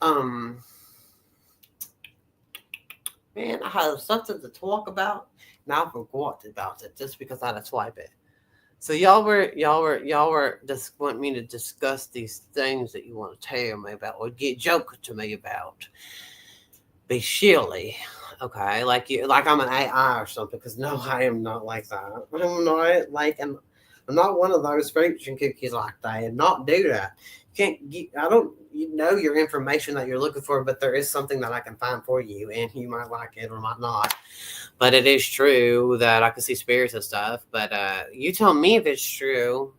Um, man, I have something to talk about, and I forgot about it just because I had to swipe it. So y'all were just want me to discuss these things that you want to tell me about or get joke to me about. Be silly, okay? Like I'm an AI or something. Because no, I am not like that. I'm not like I'm not one of those fortune cookies like that. And not do that. You can't get. I don't. You know your information that you're looking for, but there is something that I can find for you, and you might like it or might not. But it is true that I can see spirits and stuff. But you tell me if it's true.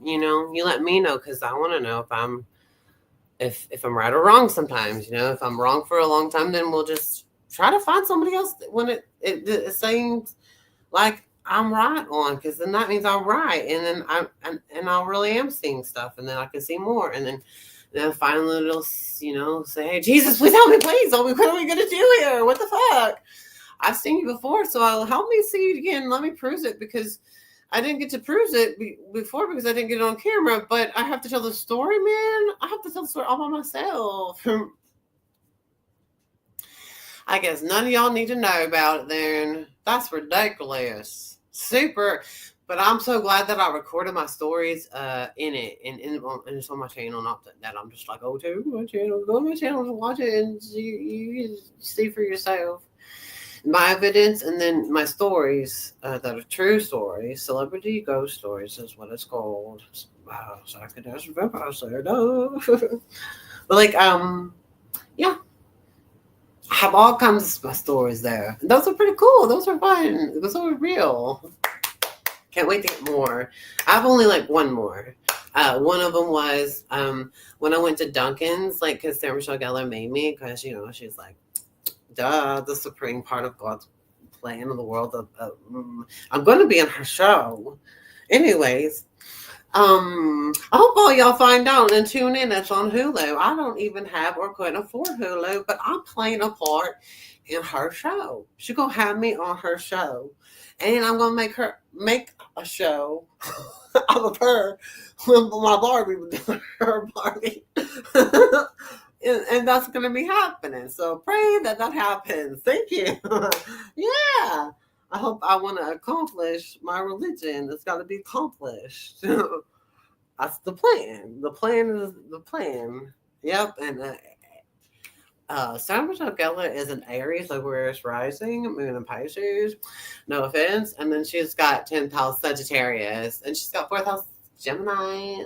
You let me know because I want to know if I'm right or wrong. Sometimes, if I'm wrong for a long time, then we'll just try to find somebody else when it seems like I'm right on, because then that means I'm right, and then and I really am seeing stuff, and then I can see more, and then finally it'll say, "Hey, Jesus, please help me, please help me. What are we gonna do here? What the fuck? I've seen you before, so I'll help me see you again. Let me prove it, because I didn't get to prove it before because I didn't get it on camera. But I have to tell the story, man. I have to tell the story all by myself. I guess none of y'all need to know about it then. That's ridiculous. Super. But I'm so glad that I recorded my stories in it. And it's on my channel. Not that I'm just like, oh, to my channel. Go to my channel and watch it and you see for yourself. My evidence, and then my stories that are true stories. Celebrity ghost stories is what it's called. Wow, so I could ask vampire slayer. No. But yeah. I have all kinds of stories there. And those are pretty cool. Those are fun. Those are real. Can't wait to get more. I have only one more. One of them was when I went to Duncan's, because Sarah Michelle Gellar made me, because she's like, duh, the supreme part of God's plan in the world. I'm going to be in her show. Anyways, I hope all y'all find out and tune in. It's on Hulu. I don't even have or couldn't afford Hulu, but I'm playing a part in her show. She's going to have me on her show. And I'm going to make a show out of her with my Barbie, her Barbie. And that's going to be happening. So pray that happens. Thank you. Yeah. I want to accomplish my religion. It's got to be accomplished. That's the plan. The plan is the plan. Yep. And Sarah Michelle Gellar is an Aries, Aquarius rising, moon in Pisces. No offense. And then she's got 10th house Sagittarius. And she's got 4th house Gemini.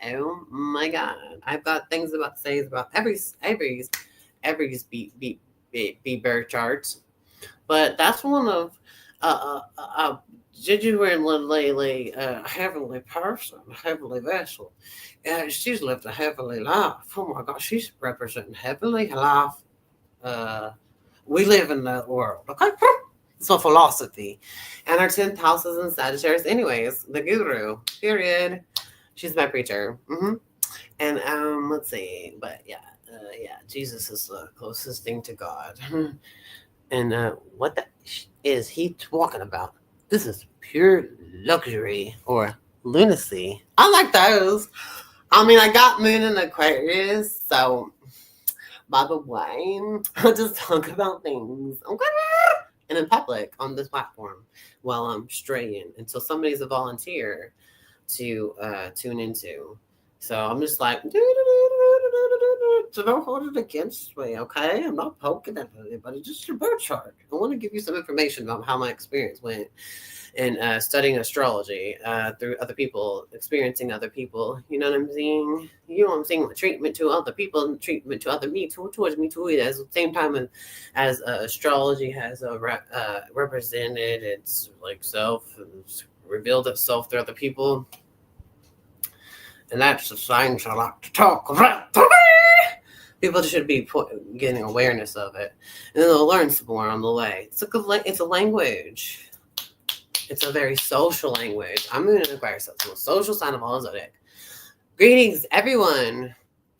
Oh my God. I've got things to say about Aries be birth charts. But that's one of genuinely heavenly person, heavenly vessel. She's lived a heavenly life. Oh my God, she's representing heavenly life. We live in that world, okay? It's a philosophy. And her 10th house is in Sagittarius. Anyways, the guru, period. She's my preacher. And let's see. But yeah, Jesus is the closest thing to God. And what is he talking about? This is pure luxury or lunacy. I like those. I mean, I got moon in Aquarius, so by the way, I'll just talk about things, okay? And in public on this platform while I'm straying until somebody's a volunteer to tune into. So I'm just like, so don't hold it against me, okay? I'm not poking at anybody, just your birth chart. I want to give you some information about how my experience went in studying astrology through other people, experiencing other people. You know what I'm saying? You know what I'm saying? Treatment to other people and treatment to other me, towards me too. At the same time as astrology has represented its self and revealed itself through other people. And that's the things I like to talk about. People should be getting awareness of it. And then they'll learn some more on the way. It's a language. It's a very social language. I'm going to acquire something. It's a social sign of all zodiac. Greetings, everyone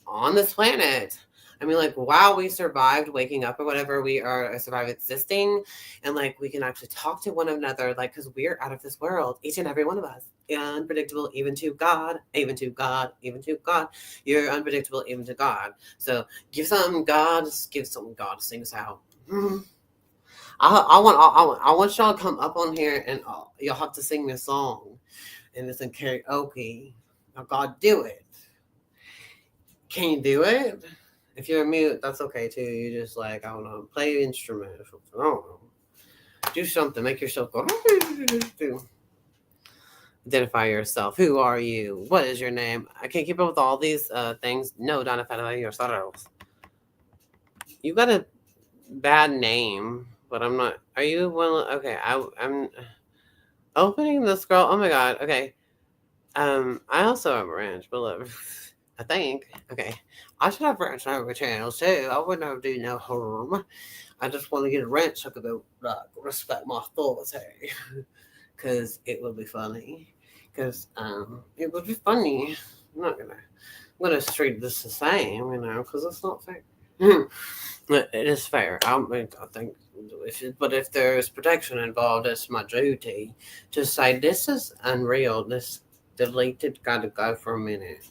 on this planet. I mean, like, wow, we survived waking up or whatever. We are survived existing, and like we can actually talk to one another, like, because we're out of this world, each and every one of us. Unpredictable, even to God, even to God, even to God. You're unpredictable, even to God. So give some God to sing us out. I want y'all to come up on here and y'all have to sing me a song, and it's in karaoke. Now, God, do it. Can you do it? If you're mute, that's okay too. You just like, I don't know, play an instrument or something. I don't know. Do something. Make yourself go. Identify yourself. Who are you? What is your name? I can't keep up with all these things. No, don't identify yourselves. You got a bad name, but I'm not. Are you one? Okay, I'm opening the scroll. Oh my god. Okay. I also have a ranch, but look, I think. Okay. I should have ranch over channels too. I wouldn't have do no harm. I just want to get a ranch so I could respect my authority. Because it would be funny. Because it would be funny. I'm gonna treat this the same, because it's not fair. It is fair. I think, but if there's protection involved, it's my duty to say this is unreal. This deleted got to go for a minute,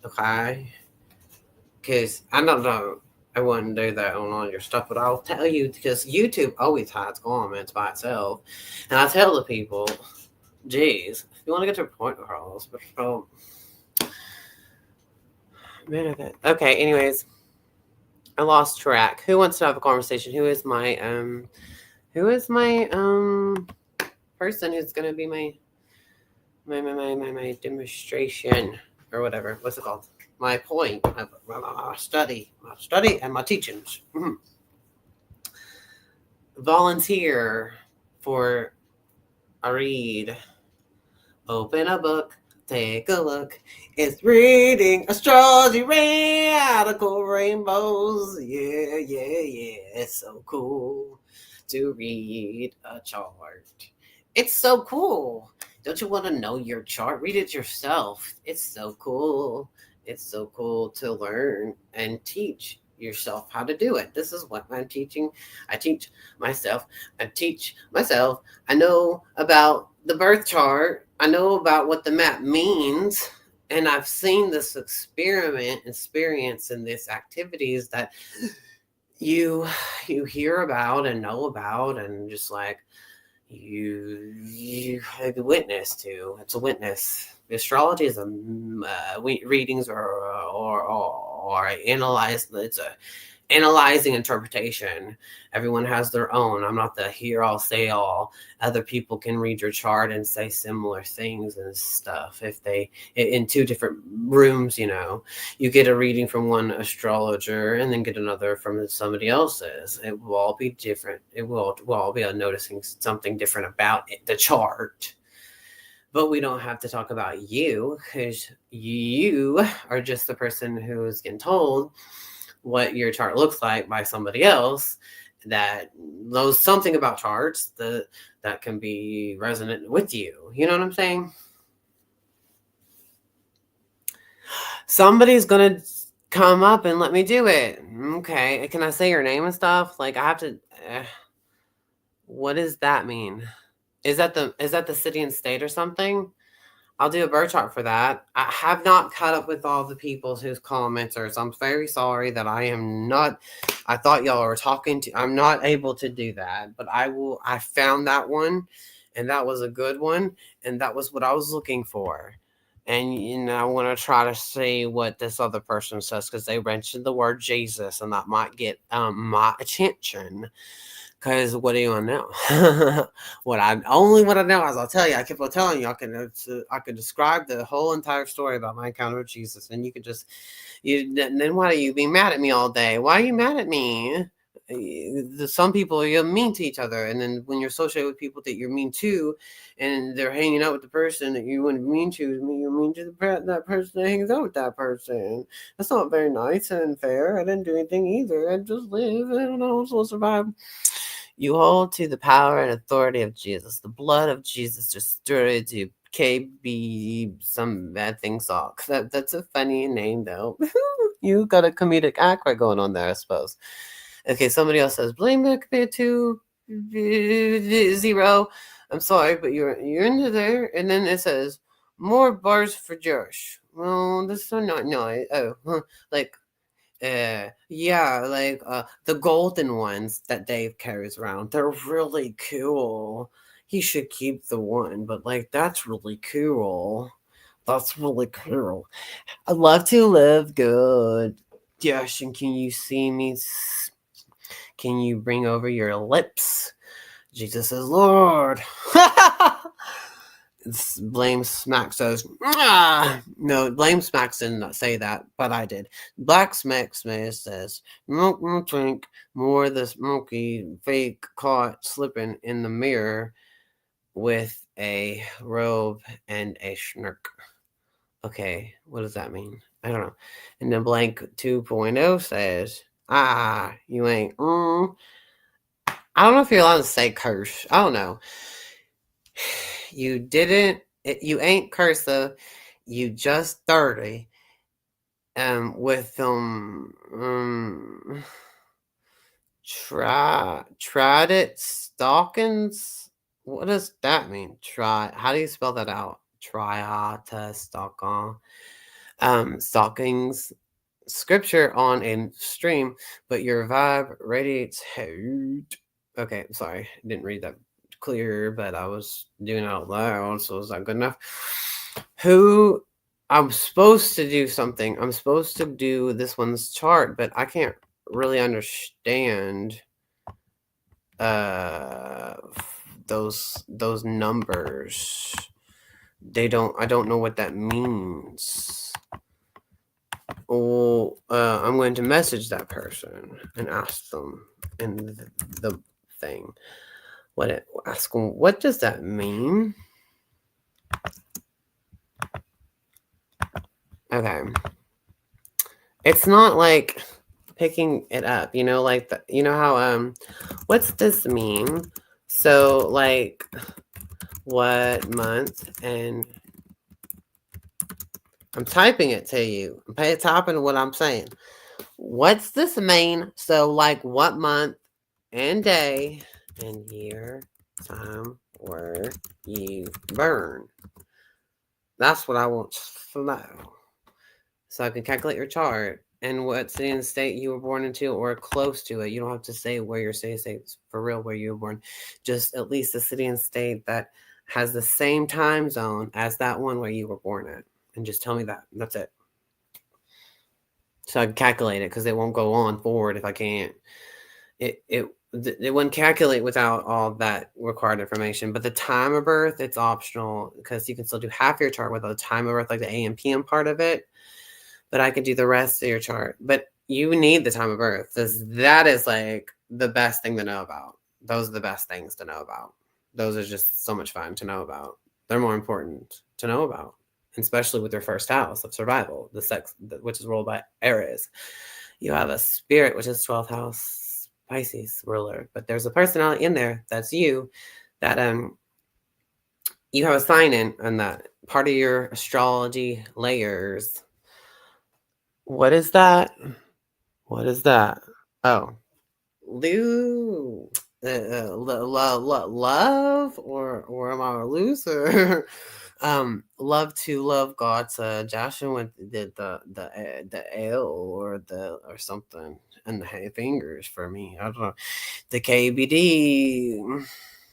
okay? Because I don't know. I wouldn't do that on all your stuff, but I'll tell you because YouTube always hides comments by itself, and I tell the people, "Geez, if you want to get your point across, but okay." Anyways. I lost track. Who wants to have a conversation? Who is my person who's gonna be my demonstration or whatever? What's it called? My point, my study and my teachings. Volunteer for a read. Open a book. Take a look. It's reading astrology, radical rainbows. Yeah. It's so cool to read a chart. It's so cool. Don't you want to know your chart? Read it yourself. It's so cool. It's so cool to learn and teach yourself how to do it. This is what I'm teaching. I teach myself. I know about the birth chart. I know about what the map means, and I've seen this experience in these activities that you hear about and know about, and just like you have a witness to. It's a witness. Astrology is readings or analyze. It's a analyzing interpretation. Everyone has their own. I'm not the hear all say all. Other people can read your chart and say similar things and stuff. If they in two different rooms, you get a reading from one astrologer and then get another from somebody else's. It will all be different. We'll all be noticing something different about the chart. But we don't have to talk about you because you are just the person who's getting told what your chart looks like by somebody else that knows something about charts that can be resonant with you. You know what I'm saying? Somebody's gonna come up and let me do it. Okay, can I say your name and stuff? Like I have to. What does that mean? Is that the city and state or something? I'll do a birth chart for that. I have not caught up with all the people whose commenters. I'm very sorry that I am not. I thought y'all were talking to. I'm not able to do that, but I will. I found that one, and that was a good one, and that was what I was looking for. And I want to try to see what this other person says because they mentioned the word Jesus, and that might get my attention. Because what do you want to know? what I know is I'll tell you. I keep on telling you. I can describe the whole entire story about my encounter with Jesus, and you could just then why do you be mad at me all day? Why are you mad at me? Some people you're mean to each other, and then when you're associated with people that you're mean to, and they're hanging out with the person that you wouldn't mean to, you're mean to that person that hangs out with that person. That's not very nice and fair. I didn't do anything either. I just live. I don't know. I'm supposed to survive. You hold to the power and authority of Jesus. The blood of Jesus destroys you. KB some bad thing sock. That's a funny name though. You got a comedic act right going on there, I suppose. Okay, somebody else says blame the command 2-0. I'm sorry, but you're into there, and then it says more bars for Josh. Well, this is not nice. Oh, like yeah, like the golden ones that Dave carries around. They're really cool. He should keep the one, but like that's really cool. That's really cool. I love to live good. Josh, and can you see me? Can you bring over your lips? Jesus is Lord. Blame Smack says, no, Blame Smacks did not say that, but I did. Black Smack says, milk drink more of the smoky fake caught slipping in the mirror with a robe and a snark. Okay, what does that mean? I don't know. And then Blank 2.0 says, you ain't. I don't know if you're allowed to say curse. I don't know. You didn't. You ain't cursive. You just 30. With tried it stockings. What does that mean? How do you spell that out? Triata stockon. Stockings. Scripture on a stream, but your vibe radiates hate. Okay, sorry, I didn't read that clear, but I was doing it out loud, so is that good enough? Who I'm supposed to do something. I'm supposed to do this one's chart, but I can't really understand those numbers. I don't know what that means. Oh, I'm going to message that person and ask them in the thing. Ask them, what does that mean? Okay. It's not like picking it up, like how what's this mean? So like what month, and I'm typing it to you. Pay attention to what I'm saying. What's this mean? So like what month and day and year, time where you burn. That's what I want to know. So I can calculate your chart and what city and state you were born into or close to it. You don't have to say where your city and state for real where you were born. Just at least the city and state that has the same time zone as that one where you were born at. And just tell me that. That's it. So I can calculate it because it won't go on forward if I can't. It wouldn't calculate without all that required information. But the time of birth, it's optional because you can still do half your chart without the time of birth, like the AM PM part of it. But I could do the rest of your chart. But you need the time of birth. That is like the best thing to know about. Those are the best things to know about. Those are just so much fun to know about. They're more important to know about, especially with your first house of survival, the sex, which is ruled by Aries. You have a spirit, which is 12th house Pisces ruler, but there's a personality in there that's you, that you have a sign in that part of your astrology layers. What is that? What is that? Oh, love, or am I a loser? Love to love God's Joshua went did the L or something and the fingers for me. I don't know. The KBD.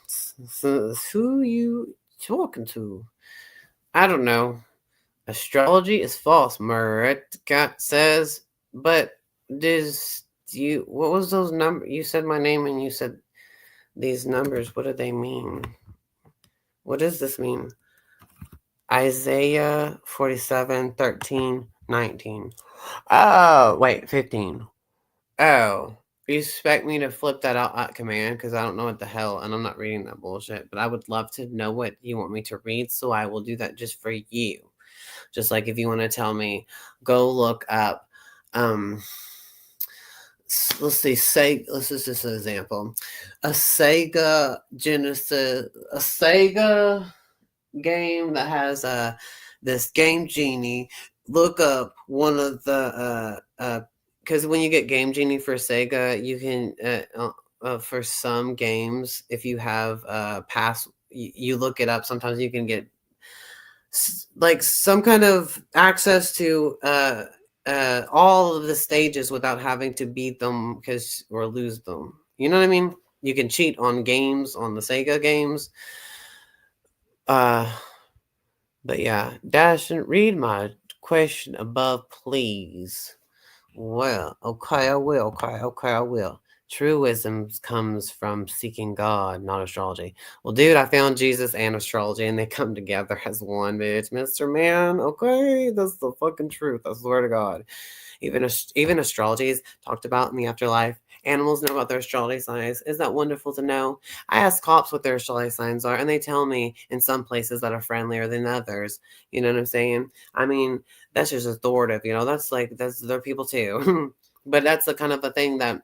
So, who you talking to? I don't know. Astrology is false, Maritka says. But what was those numbers? You said my name and you said these numbers. What do they mean? What does this mean? Isaiah 47, 13, 19. Oh, wait, 15. Oh, you expect me to flip that out at command? Because I don't know what the hell, and I'm not reading that bullshit. But I would love to know what you want me to read, so I will do that just for you. Just like if you want to tell me, go look up, let's see, let's just an example. A Sega Genesis, a Sega game that has this Game Genie. Look up one of the because when you get Game Genie for Sega, you can for some games, if you have you look it up. Sometimes you can get like some kind of access to all of the stages without having to beat them because or lose them. You know what I mean? You can cheat on games on the Sega games. Uh, but yeah, Dash, read my question above, please. Well, okay, I will. Okay, I will. Truism comes from seeking God, not astrology. Well, dude, I found Jesus and astrology, and they come together as one, bitch, Mister Man. Okay, that's the fucking truth. I swear to God. Even astrology is talked about in the afterlife. Animals know about their astrology signs. Is that wonderful to know? I ask cops what their astrology signs are, and they tell me in some places that are friendlier than others. You know what I'm saying? I mean, that's just authoritative, that's they're people too. But that's the kind of a thing that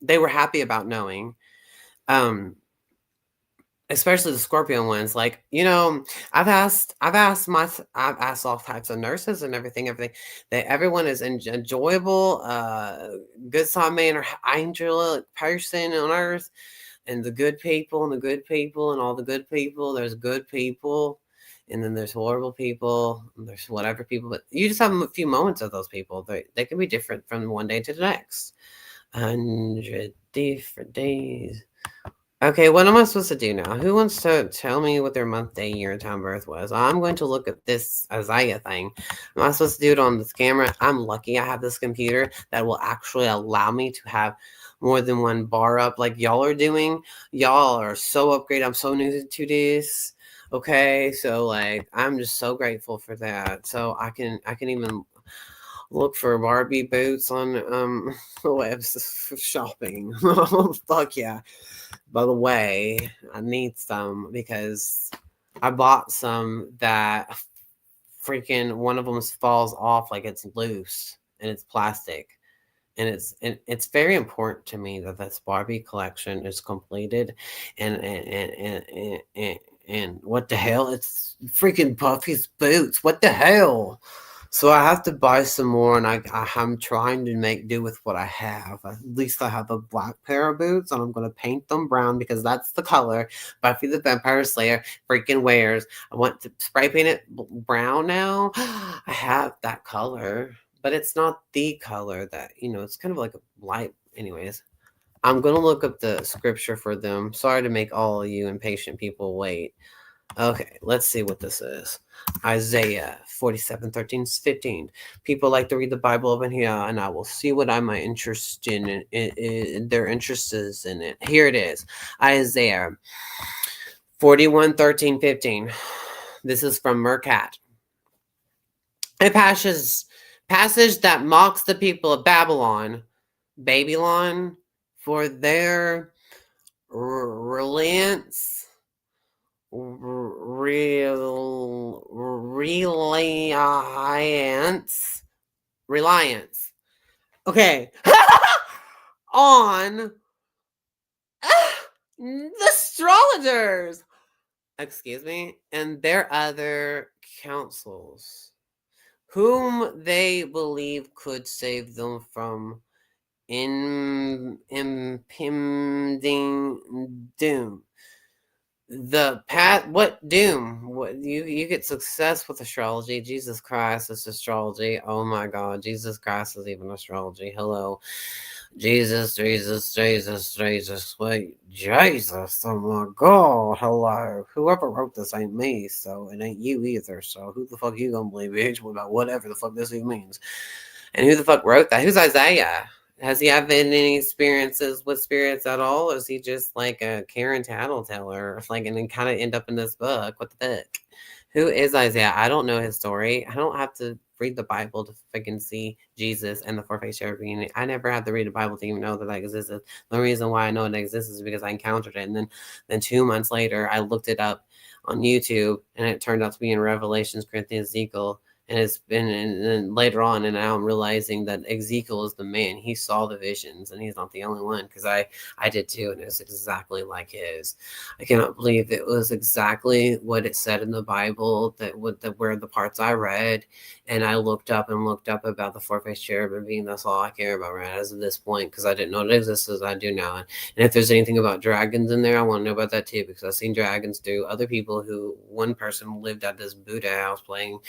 they were happy about knowing. Um, especially the Scorpion ones. Like, I've asked all types of nurses and everything. That everyone is enjoyable, good time manner, angelic person on earth, and the good people and the good people and all the good people. There's good people, and then there's horrible people, and there's whatever people. But you just have a few moments of those people. They can be different from one day to the next. 100 different days. Okay, what am I supposed to do now? Who wants to tell me what their month, day, year, and time of birth was? I'm going to look at this Isaiah thing. Am I supposed to do it on this camera? I'm lucky I have this computer that will actually allow me to have more than one bar up like y'all are doing. Y'all are so upgraded. I'm so new to this. Okay, so like I'm just so grateful for that. So I can even look for Barbie boots on web shopping. Fuck yeah. By the way, I need some because I bought some that freaking one of them falls off like it's loose and it's plastic. And it's very important to me that this Barbie collection is completed, and what the hell? It's freaking Buffy's boots. What the hell? So I have to buy some more, and I'm trying to make do with what I have. At least I have a black pair of boots, and I'm gonna paint them brown because that's the color Buffy the Vampire Slayer freaking wears. I want to spray paint it brown now. I have that color, but it's not the color that it's kind of like a light. Anyways, I'm gonna look up the scripture for them. Sorry to make all of you impatient people wait. Okay, let's see what this is. Isaiah 47:13-15. People like to read the Bible over here, and I will see what I'm interested in their interest is in it. Here it is. Isaiah 41:13-15. This is from Mercat. A passage that mocks the people of Babylon, for their reliance. Reliance. Okay. On the astrologers. Excuse me. And their other counsels, whom they believe could save them from impending doom. What doom? What you get success with astrology? Jesus Christ is astrology. Oh my God, Jesus Christ is even astrology. Hello, Jesus. Wait, Jesus. Oh my God, hello. Whoever wrote this ain't me, so it ain't you either. So who the fuck you gonna believe, bitch? About whatever the fuck this even means? And who the fuck wrote that? Who's Isaiah? Has he had any experiences with spirits at all? Or is he just like a Karen tattleteller? Like, and then kind of end up in this book? What the fuck? Who is Isaiah? I don't know his story. I don't have to read the Bible to freaking see Jesus and the four-faced cherubim. I never had to read the Bible to even know that existed. The reason why I know it exists is because I encountered it. And then 2 months later, I looked it up on YouTube, and it turned out to be in Revelations, Corinthians, Ezekiel, And it's been, and then later on, and now I'm realizing that Ezekiel is the man. He saw the visions, and he's not the only one, because I did too, and it was exactly like his. I cannot believe it was exactly what it said in the Bible, that with the where the parts I read, and I looked up about the four-faced cherubim being. That's all I care about right as of this point, because I didn't know it existed as I do now. And if there's anything about dragons in there, I want to know about that too, because I've seen dragons do other people. Who one person lived at this Buddha house playing,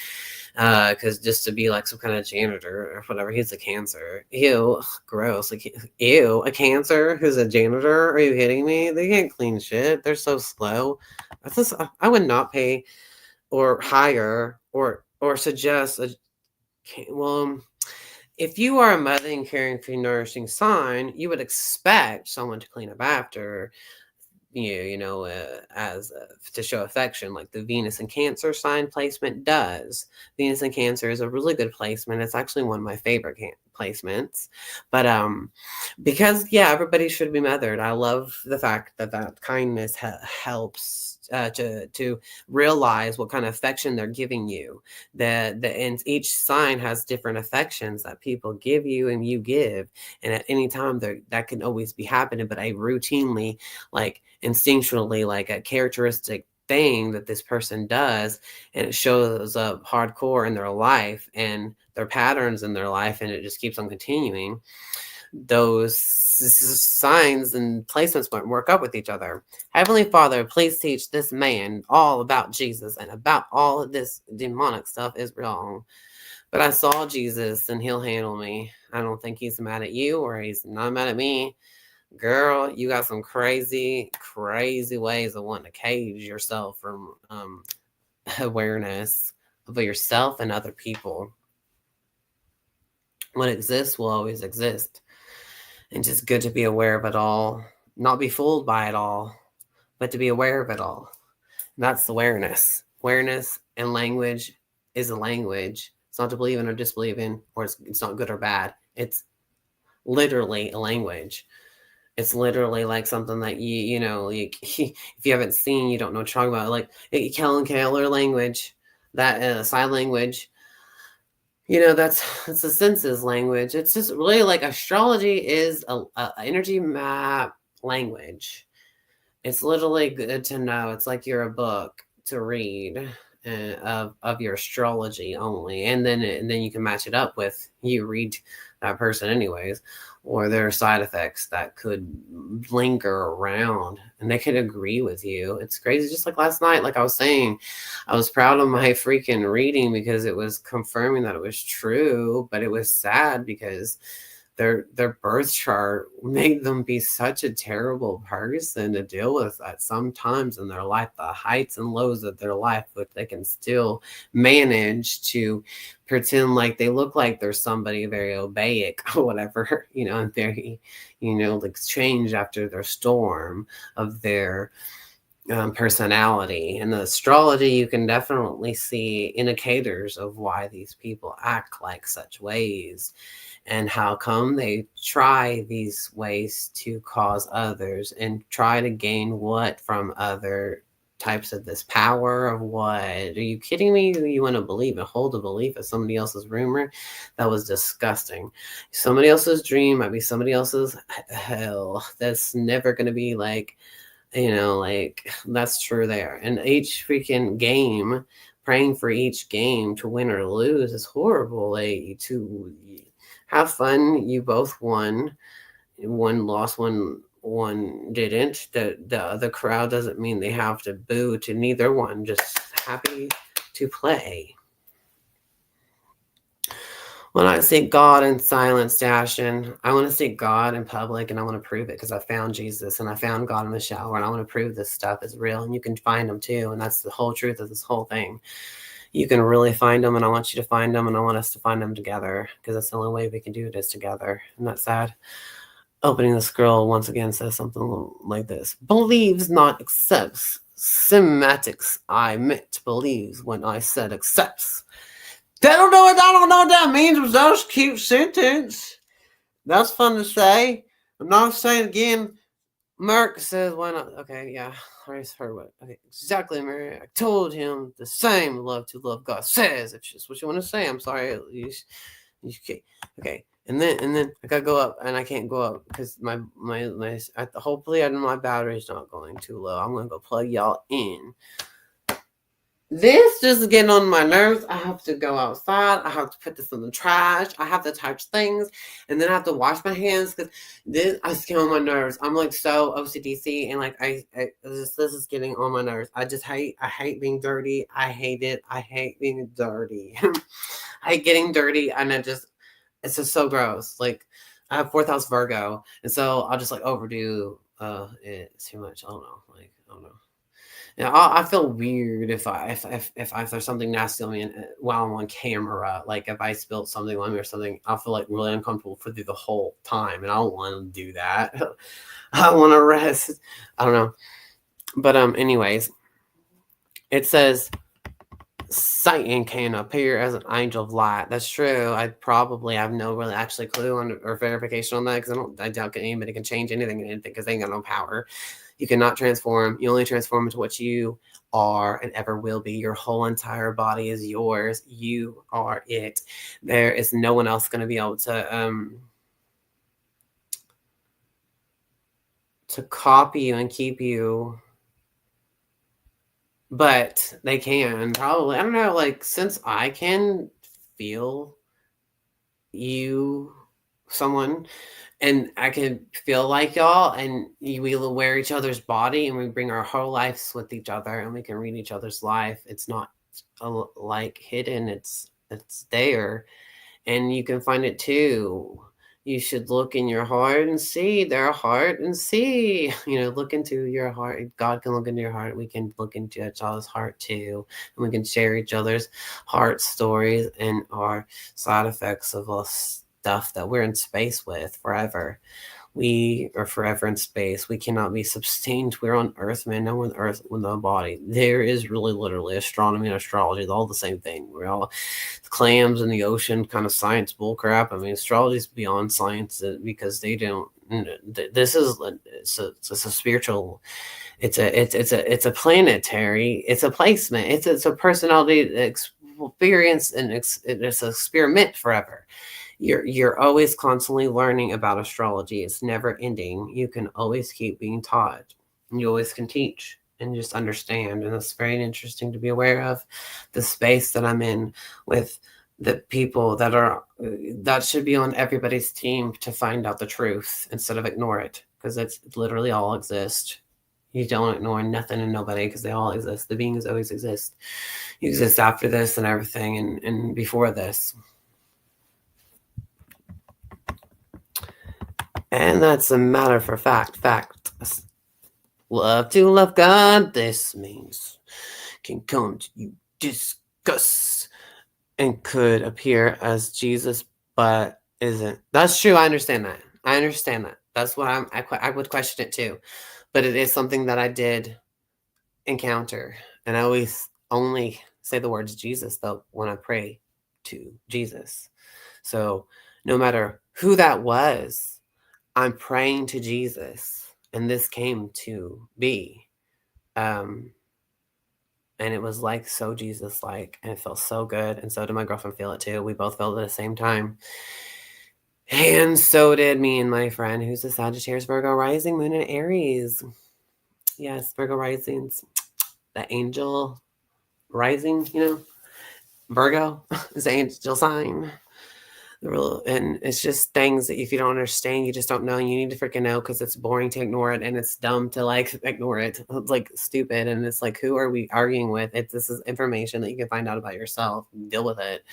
because just to be like some kind of janitor or whatever. He's a cancer. Ew, gross. Like, ew, a cancer who's a janitor? Are you kidding me? They can't clean shit. They're so slow. I would not pay or hire or suggest a. Well, if you are a mother caring for nourishing sign, you would expect someone to clean up after as to show affection, like the Venus and Cancer sign placement does. Venus and Cancer is a really good placement. It's actually one of my favorite placements. But because everybody should be mothered. I love the fact that kindness helps to realize what kind of affection they're giving you. And each sign has different affections that people give you and you give, and at any time that can always be happening. But I routinely, like instinctually, like a characteristic thing that this person does, and it shows up hardcore in their life and their patterns in their life, and it just keeps on continuing. Those signs and placements won't work up with each other. Heavenly Father, please teach this man all about Jesus, and about all of this demonic stuff is wrong. But I saw Jesus, and he'll handle me. I don't think he's mad at you, or he's not mad at me. Girl, you got some crazy, crazy ways of wanting to cage yourself from awareness of yourself and other people. What exists will always exist. And just good to be aware of it all. Not be fooled by it all, but to be aware of it all. And that's awareness. Awareness and language is a language. It's not to believe in or disbelieve in, or it's not good or bad. It's literally a language. It's literally like something that if you haven't seen, you don't know what you're talking about. Like Helen Keller language, that sign language. That's a senses language. It's just really like astrology is a energy map language. It's literally good to know. It's like you're a book to read of your astrology only, and then you can match it up with you read that person anyways, or their side effects that could linger around, and they could agree with you. It's crazy. Just like last night, like I was saying, I was proud of my freaking reading because it was confirming that it was true, but it was sad because their birth chart made them be such a terrible person to deal with at some times in their life, the heights and lows of their life, but they can still manage to pretend like they look like they're somebody very obeic or whatever, and very, like change after their storm of their personality. In the astrology, you can definitely see indicators of why these people act like such ways, and how come they try these ways to cause others and try to gain what from other types of this power of what. Are you kidding me? You want to believe and hold a belief as somebody else's rumor? That was disgusting. Somebody else's dream might be somebody else's hell. That's never going to be like, like that's true there. And each freaking game, praying for each game to win or lose is horrible. Like, to have fun, you both won. One lost, one didn't. The crowd doesn't mean they have to boo to neither one. Just happy to play. When I seek God in silence, Dashin, I want to seek God in public, and I want to prove it because I found Jesus and I found God in the shower, and I want to prove this stuff is real, and you can find them too. And that's the whole truth of this whole thing. You can really find them, and I want you to find them, and I want us to find them together, because that's the only way we can do it is together. Isn't that sad? Opening the scroll once again says something like this: believes, not accepts. Semantics. I meant believes when I said accepts. I don't know what that means, but that was a cute sentence. That's fun to say. I'm not saying again. Mark says, why not? Okay, yeah. I just heard what. Okay, exactly, Mary. I told him the same love to love God says. If it's what you want to say, I'm sorry. Okay. Okay. And then I gotta go up, and I can't go up because hopefully my battery's not going too low. I'm gonna go plug y'all in. This just getting on my nerves. I have to go outside. I have to put this in the trash. I have to touch things, and then I have to wash my hands because this is getting on my nerves. I'm like so OCDC, and like this is getting on my nerves. I hate being dirty. I hate it. I hate being dirty. I hate getting dirty, and it's just so gross. Like I have 4th house Virgo, and so I'll just like overdo it too much. I don't know. Like I don't know. Yeah, I feel weird if there's something nasty on me while I'm on camera. Like if I spilled something on me or something, I feel like really uncomfortable for the whole time, and I don't want to do that. I want to rest. I don't know, but anyways, it says Satan can appear as an angel of light. That's true. I probably have no really actually clue on or verification on that because I doubt anybody can change anything because they ain't got no power. You cannot transform. You only transform into what you are and ever will be. Your whole entire body is yours. You are it. There is no one else going to be able to copy you and keep you. But they can probably. I don't know. Like since I can feel someone, and I can feel like y'all, and we will wear each other's body, and we bring our whole lives with each other, and we can read each other's life. It's not like hidden. It's there, and you can find it too. You should look in your heart and see their heart and see. Look into your heart. God can look into your heart. We can look into each other's heart too, and we can share each other's heart stories and our side effects of us. Stuff that we're in space with forever. We are forever in space. We cannot be sustained. We're on Earth, man. No one on Earth with no body. There is really literally astronomy and astrology. It's all the same thing. We're all clams in the ocean, kind of science bullcrap. I mean, astrology is beyond science because they don't. This is it's a spiritual. It's a planetary. It's a placement. It's a personality experience, and it's an experiment forever. You're always constantly learning about astrology. It's never ending. You can always keep being taught. You always can teach and just understand. And it's very interesting to be aware of the space that I'm in with the people that should be on everybody's team to find out the truth instead of ignore it, because it's literally all exist. You don't ignore nothing and nobody because they all exist. The beings always exist. You exist after this and everything and before this. And that's a matter for fact. Love to love God, this means can come to you discuss and could appear as Jesus, but isn't. That's true. I understand that. That's what I would question it too. But it is something that I did encounter. And I always only say the words Jesus, though, when I pray to Jesus. So no matter who that was, I'm praying to Jesus, and this came to be. And it was like so Jesus-like, and it felt so good, and so did my girlfriend feel it too. We both felt it at the same time. And so did me and my friend, who's a Sagittarius, Virgo rising, Moon, and Aries. Yes, Virgo risings. The angel rising, Virgo is the angel sign. And it's just things that if you don't understand, you just don't know. And you need to freaking know because it's boring to ignore it, and it's dumb to ignore it. It's like stupid, and it's like, who are we arguing with? This is information that you can find out about yourself. Deal with it,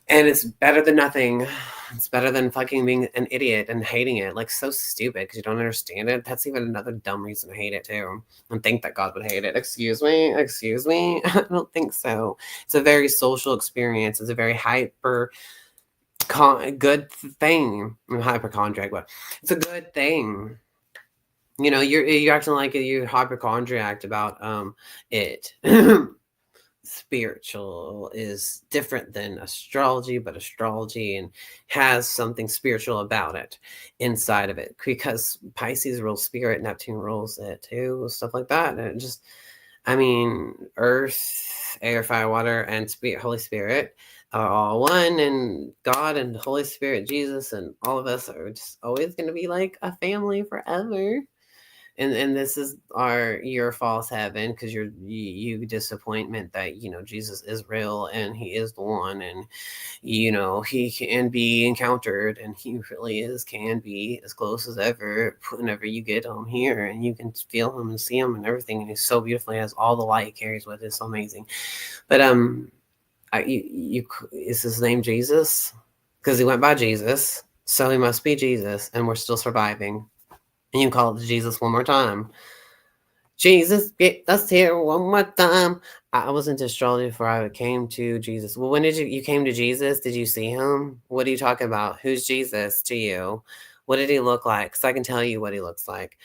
and it's better than nothing. It's better than fucking being an idiot and hating it. Like so stupid because you don't understand it. That's even another dumb reason to hate it too, and think that God would hate it. Excuse me. I don't think so. It's a very social experience. It's a very hyper. Good thing. I'm hypochondriac, but it's a good thing. You're acting like you're hypochondriac about it. spiritual is different than astrology, but astrology and has something spiritual about it inside of it, because Pisces rules spirit, Neptune rules it too, stuff like that. And it just, I mean, earth, air, fire, water, and spirit, Holy Spirit are all one, and God and Holy Spirit, Jesus, and all of us are just always going to be like a family forever. And this is your false heaven, because you disappointment that Jesus is real and he is the one, and he can be encountered, and he really can be as close as ever whenever you get him here, and you can feel him and see him and everything, and he's so beautiful. He has all the light he carries with it. It's so amazing. But is his name Jesus? Because he went by Jesus, so he must be Jesus, and we're still surviving. And you can call it Jesus one more time. Jesus, get us here one more time. I was into astrology before I came to Jesus. Well, when did you came to Jesus? Did you see him? What are you talking about? Who's Jesus to you? What did he look like? Because I can tell you what he looks like.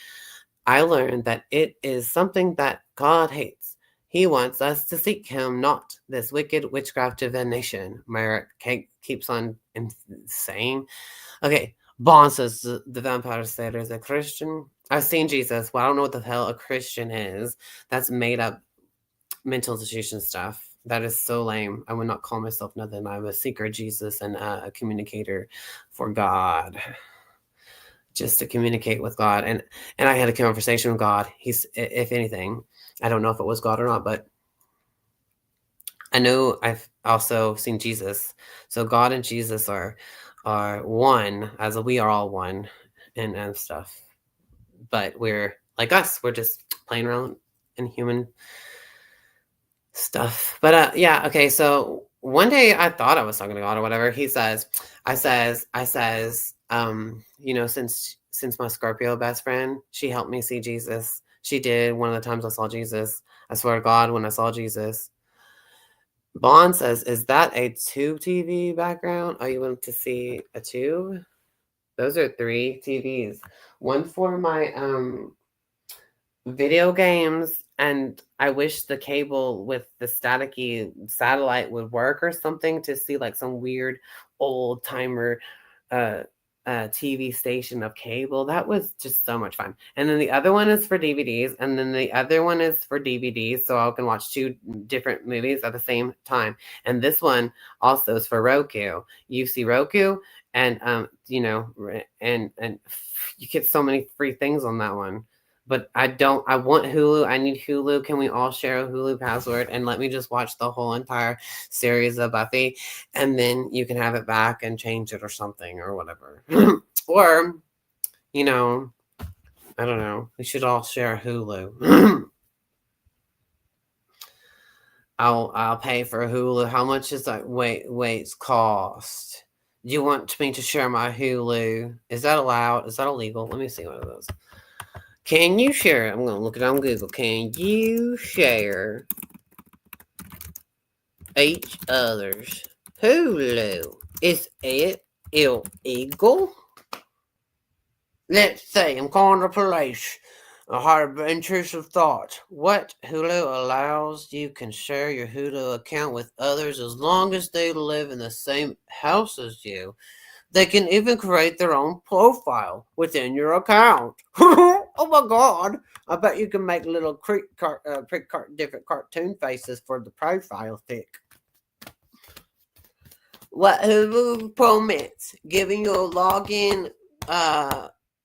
I learned that it is something that God hates. He wants us to seek him, not this wicked witchcraft divination. Merrick keeps on saying. Okay, Bond says the Vampire Slayer is a Christian. I've seen Jesus. Well, I don't know what the hell a Christian is. That's made up mental institution stuff. That is so lame. I would not call myself nothing. I'm a seeker of Jesus and a communicator for God. Just to communicate with God. And I had a conversation with God. He's, if anything, I don't know if it was God or not, but I know I've also seen Jesus. So God and Jesus are one, as we are all one, and stuff. But we're like us. We're just playing around in human stuff. But yeah, okay. So one day I thought I was talking to God or whatever. I says, since my Scorpio best friend, she helped me see Jesus. She did one of the times I saw Jesus. I swear to God, when I saw Jesus. Bond says, is that a tube TV background? Are you willing to see a tube? Those are 3 TVs. One for my video games, and I wish the cable with the staticky satellite would work or something to see like some weird old timer TV station of cable. That was just so much fun. And then the other one is for DVDs, and then the other one is for DVDs, so I can watch 2 different movies at the same time. And this one also is for Roku. You see Roku, and and you get so many free things on that one. But I want Hulu. I need Hulu. Can we all share a Hulu password and let me just watch the whole entire series of Buffy? And then you can have it back and change it or something or whatever. Or, I don't know. We should all share Hulu. I'll pay for Hulu. How much is that wait's cost? Do you want me to share my Hulu? Is that allowed? Is that illegal? Let me see what it is. Can you share? I'm going to look it on Google. Can you share each other's Hulu? Is it illegal? Let's see. I'm calling the police. I had an intrusive thought. What Hulu allows you can share your Hulu account with others as long as they live in the same house as you. They can even create their own profile within your account. Oh my God. I bet you can make little different cartoon faces for the profile pic. What Hulu permits, giving you a login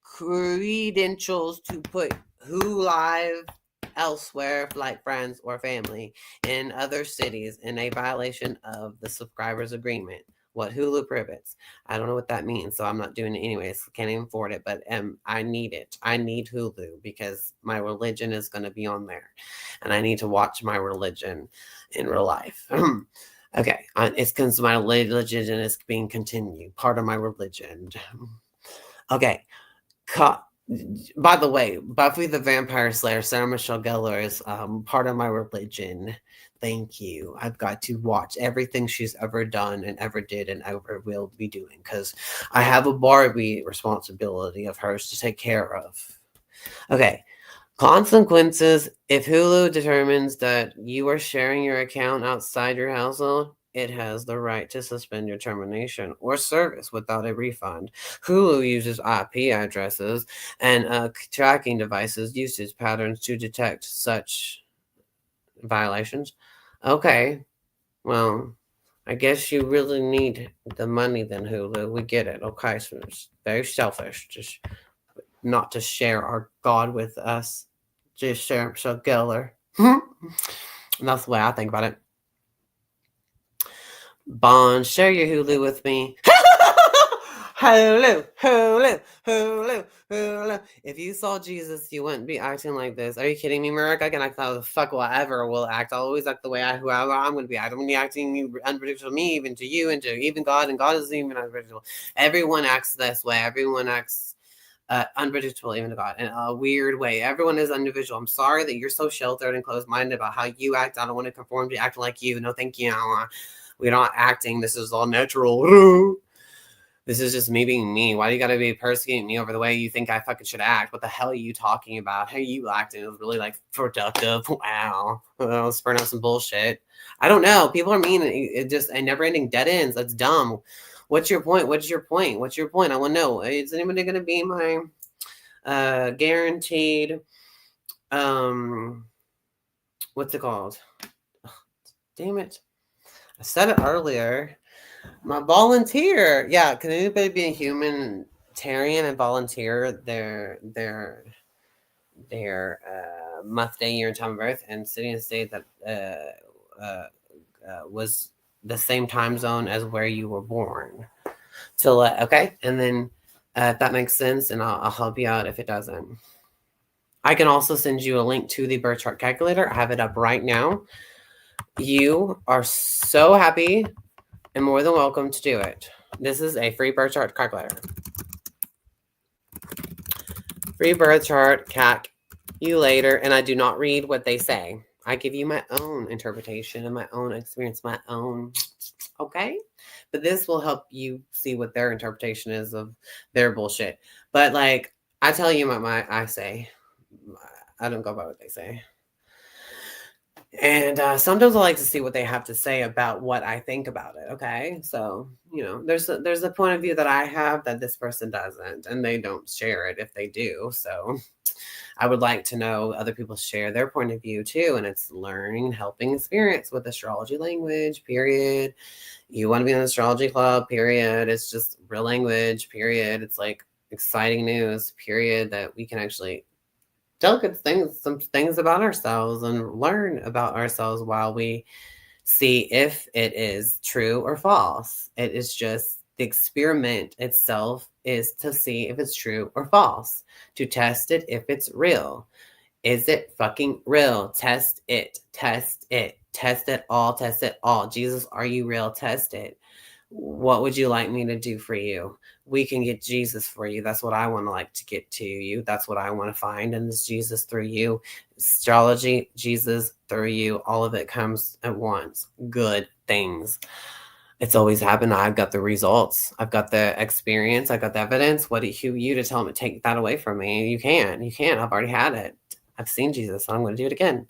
credentials to put Hulu Live elsewhere, like friends or family in other cities, in a violation of the subscriber's agreement. What Hulu prohibits. I don't know what that means, so I'm not doing it anyways. Can't even afford it, but I need it. I need Hulu because my religion is going to be on there, and I need to watch my religion in real life. Okay, it's because my religion is being continued. Part of my religion. Okay, by the way, Buffy the Vampire Slayer, Sarah Michelle Gellar is part of my religion. Thank you. I've got to watch everything she's ever done and ever did and ever will be doing because I have a Barbie responsibility of hers to take care of. Okay. Consequences. If Hulu determines that you are sharing your account outside your household, it has the right to suspend your termination or service without a refund. Hulu uses IP addresses and tracking devices usage patterns to detect such violations. Okay, well, I guess you really need the money then, Hulu. We get it. Okay, so it's very selfish. Just not to share our God with us. Just share together. And that's the way I think about it. Bond, share your Hulu with me. Hulu, Hulu, Hulu, Hulu. If you saw Jesus, you wouldn't be acting like this. Are you kidding me, Merrick? I can act how the fuck whatever will act. I'll always act the way whoever I'm going to be. I don't be acting unpredictable to me, even to you, and to even God, and God isn't even unpredictable. Everyone acts this way. Everyone acts unpredictable, even to God, in a weird way. Everyone is individual. I'm sorry that you're so sheltered and closed-minded about how you act. I don't want to conform to acting like you. No, thank you. We're not acting. This is all natural. This is just me being me. Why do you gotta be persecuting me over the way you think I fucking should act? What the hell are you talking about? How are you acting? It was really like productive. Wow. Spurring out some bullshit. I don't know. People are mean. It just a never ending dead ends. That's dumb. What's your point? What's your point? What's your point? I want to know. Is anybody gonna be my guaranteed what's it called? Damn it. I said it earlier. My volunteer. Yeah, can anybody be a humanitarian and volunteer their month, day, year, and time of birth and city and state that was the same time zone as where you were born? So okay, and then if that makes sense, and I'll help you out if it doesn't. I can also send you a link to the birth chart calculator. I have it up right now. You are so happy and more than welcome to do it. This is a free birth chart calculator. Free birth chart calculator, and I do not read what they say. I give you my own interpretation and my own experience, my own, okay? But this will help you see what their interpretation is of their bullshit. But like, I tell you what I say. I don't go by what they say. And sometimes I like to see what they have to say about what I think about it. Okay, so there's a point of view that I have that this person doesn't, and they don't share it if they do. So I would like to know other people share their point of view too, and it's learning, helping experience with astrology language. Period. You want to be in the astrology club? Period. It's just real language. Period. It's like exciting news. Period. That we can actually delicate things, some things about ourselves and learn about ourselves while we see if it is true or false. It is just the experiment itself is to see if it's true or false, to test it if it's real. Is it fucking real? Test it. Test it. Test it all. Test it all. Jesus, are you real? Test it. What would you like me to do for you? We can get Jesus for you. That's what I want to like to get to you. That's what I want to find. And it's Jesus through you. Astrology, Jesus through you. All of it comes at once. Good things. It's always happened. I've got the results. I've got the experience. I've got the evidence. Who you to tell me to take that away from me? You can't. I've already had it. I've seen Jesus. I'm going to do it again.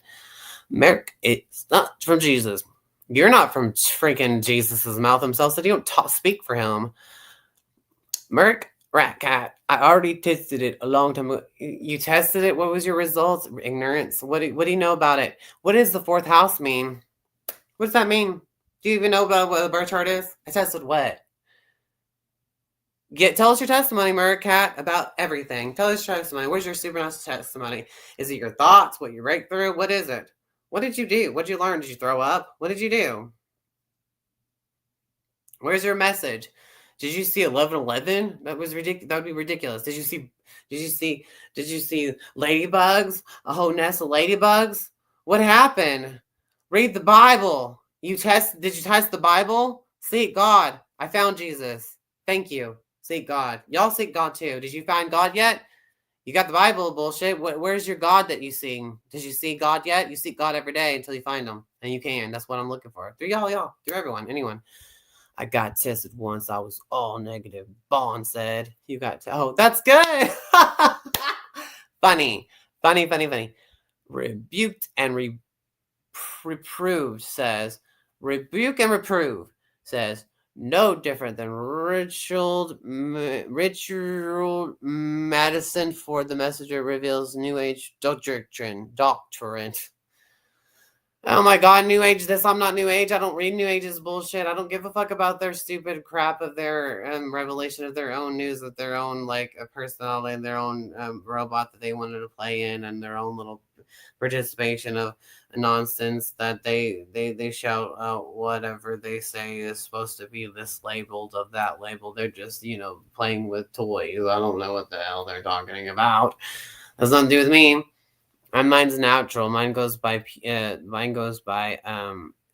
Merrick, it's not from Jesus. You're not from freaking Jesus's mouth himself, so you don't speak for him. Merc, rat cat, I already tested it a long time ago. You tested it? What was your results? Ignorance. What do you know about it? What does the fourth house mean? What does that mean? Do you even know about what a birth chart is? I tested what? Tell us your testimony, Merc cat, about everything. Tell us your testimony. Where's your supernatural testimony? Is it your thoughts? What you break through? What is it? What did you do? What did you learn? Did you throw up? What did you do? Where's your message? Did you see 1111? That was ridiculous. That would be ridiculous. Did you see ladybugs? A whole nest of ladybugs? What happened? Read the Bible. Did you test the Bible? Seek God. I found Jesus. Thank you. Seek God. Y'all seek God too. Did you find God yet? You got the Bible bullshit. Where's your God that you see? Did you see God yet? You seek God every day until you find him. And you can. That's what I'm looking for. Through y'all. Through everyone. Anyone. I got tested once. I was all negative. Bond said, you got oh, that's good. Funny. Funny. Rebuked and reproved says, rebuke and reprove says, no different than Richard Madison for the Messenger reveals New Age doctrine. Oh my God, New Age this, I'm not New Age. I don't read New Age's bullshit. I don't give a fuck about their stupid crap of their revelation of their own news, of their own a personality and their own robot that they wanted to play in, and their own little participation of nonsense that they shout out whatever they say is supposed to be this labeled of that label. They're just, playing with toys. I don't know what the hell they're talking about. Has nothing to do with me. Mine's natural. Mine goes by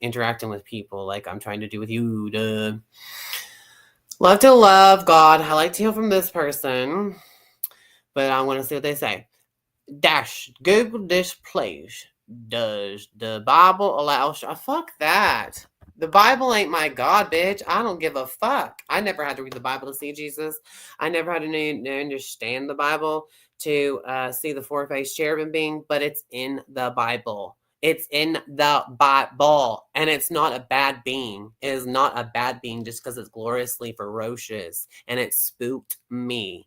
interacting with people like I'm trying to do with you. Duh. Love to love God. I like to hear from this person, but I want to see what they say. Google this, please. Does the Bible allow? Fuck that. The Bible ain't my God, bitch. I don't give a fuck. I never had to read the Bible to see Jesus. I never had to understand the Bible to see the four-faced cherubim being, but it's in the Bible. It's in the Bible, and it's not a bad being. It is not a bad being just because it's gloriously ferocious, and it spooked me.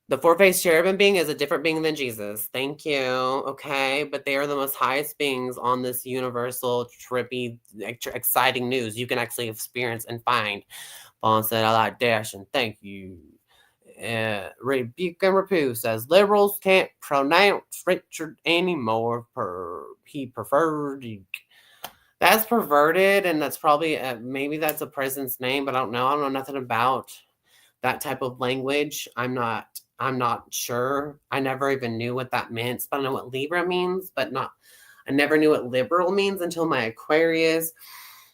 The four-faced cherubim being is a different being than Jesus. Thank you. Okay. But they are the most highest beings on this universal, trippy, exciting news you can actually experience and find. Vaughn said, I like Dash, and thank you. Rebuke and Reprove says, liberals can't pronounce Richard anymore. He preferred. That's perverted, and that's probably, maybe that's a president's name, but I don't know nothing about that type of language. I'm not sure. I never even knew what that meant. But I know what Libra means, but I never knew what liberal means until my Aquarius,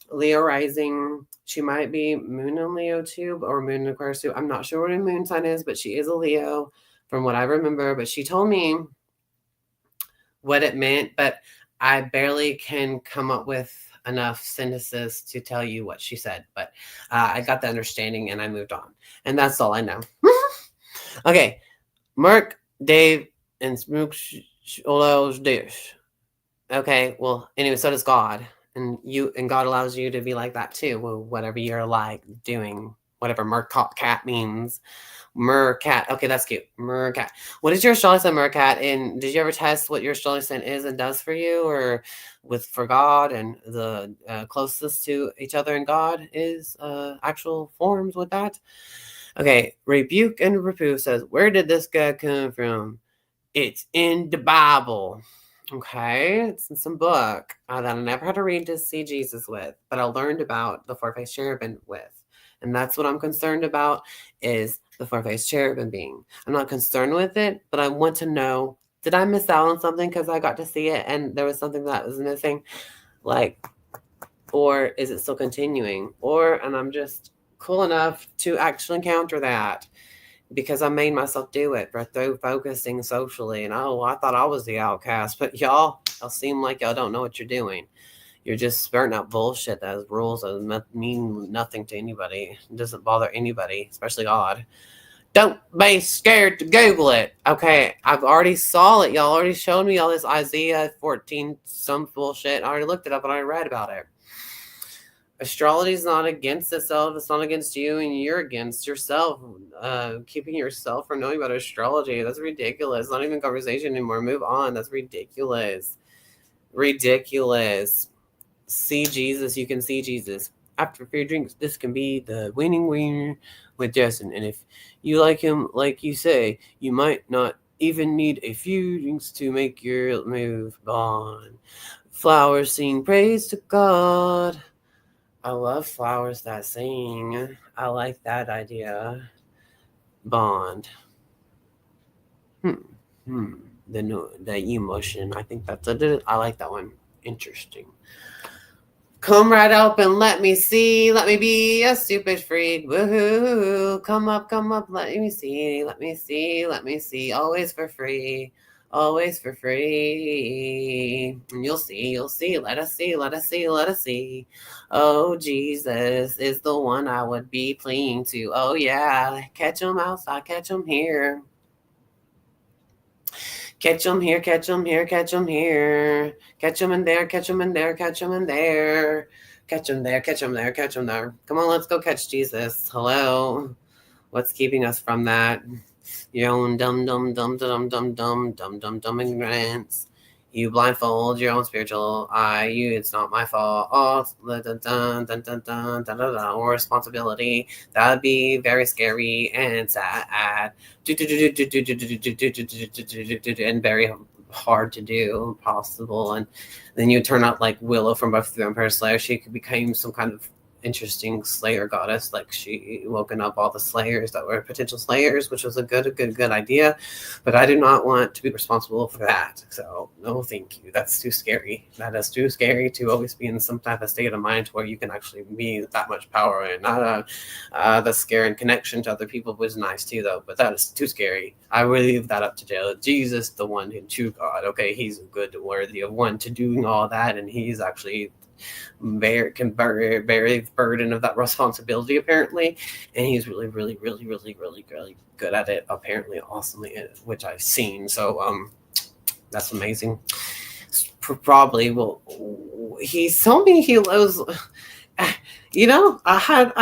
Leo rising. She might be moon in Leo too, or moon in Aquarius too. I'm not sure what her moon sign is, but she is a Leo from what I remember. But she told me what it meant, but I barely can come up with enough sentences to tell you what she said. But I got the understanding and I moved on. And that's all I know. Okay, Mark, Dave, and Smooks dish. Okay, well, anyway, so does God, and God allows you to be like that too. Well, whatever you're like doing, whatever Mercat means. Mercat. Okay, that's cute. Mercat. What is your astrology sign, Mercat? And did you ever test what your astrology sign is and does for you, or for God, and the closest to each other and God is actual forms with that? Okay, Rebuke and Reprove says, where did this guy come from? It's in the Bible. Okay, it's in some book that I never had to read to see Jesus with, but I learned about the four-faced cherubim with. And that's what I'm concerned about, is the four-faced cherubim being. I'm not concerned with it, but I want to know, did I miss out on something because I got to see it and there was something that was missing? Or is it still continuing? And I'm just cool enough to actually encounter that because I made myself do it through focusing socially. And I thought I was the outcast, but y'all seem like y'all don't know what you're doing. You're just spurting out bullshit that has rules that mean nothing to anybody. It doesn't bother anybody, especially God. Don't be scared to Google it. Okay, I've already saw it. Y'all already showed me all this Isaiah 14 some bullshit. I already looked it up and I read about it. Astrology is not against itself. It's not against you, and you're against yourself. Keeping yourself from knowing about astrology. That's ridiculous. It's not even a conversation anymore. Move on. That's ridiculous. Ridiculous. See Jesus. You can see Jesus. After a few drinks, this can be the winning winner with Jason. And if you like him, like you say, you might not even need a few drinks to make your move on. Flowers sing praise to God. I love flowers that sing. I like that idea. Bond. The emotion. I think that's it. I like that one. Interesting. Come right up and let me see. Let me be a stupid freak. Woohoo. Come up. Let me see. Let me see. Always for free. Always for free. And you'll see. Let us see. Oh, Jesus is the one I would be clinging to. Oh, yeah. Catch him outside. Catch him here. Catch 'em here, catch 'em here, catch 'em here. Catch 'em in there, catch 'em in there, catch 'em in there. Catch 'em there, catch 'em there, catch 'em there. Come on, let's go catch Jesus. Hello. What's keeping us from that? Your own dumb ignorance. You blindfold your own spiritual eye. It's not my fault. Or responsibility. That would be very scary and sad. And very hard to do, impossible. And then you turn out like Willow from Buffy the Vampire Slayer. She could become some kind of interesting slayer goddess, like she woken up all the slayers that were potential slayers, which was a good idea, but I do not want to be responsible for that. So no thank you, that's too scary. That is too scary to always be in some type of state of mind where you can actually be that much power. And not the scare and connection to other people was nice too though, but that is too scary. I will leave that up to Jesus, the one and true God. Okay, he's good, worthy of one to doing all that, and he's actually bear the burden of that responsibility apparently, and he's really good at it, apparently awesomely, which I've seen. So that's amazing. Probably will. He told me he loves. I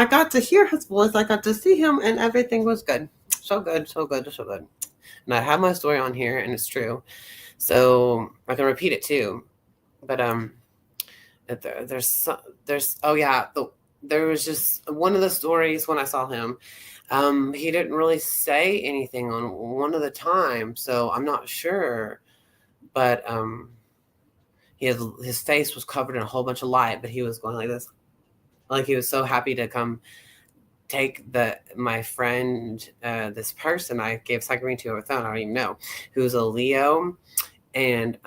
got to hear his voice. I got to see him, and everything was good. So good. And I have my story on here, and it's true. So I can repeat it too. But there was just one of the stories when I saw him. He didn't really say anything on one of the times, so I'm not sure. But his face was covered in a whole bunch of light, but he was going like this, like he was so happy to come take my friend, this person I gave second reading to over the phone. I don't even know, who's a Leo, and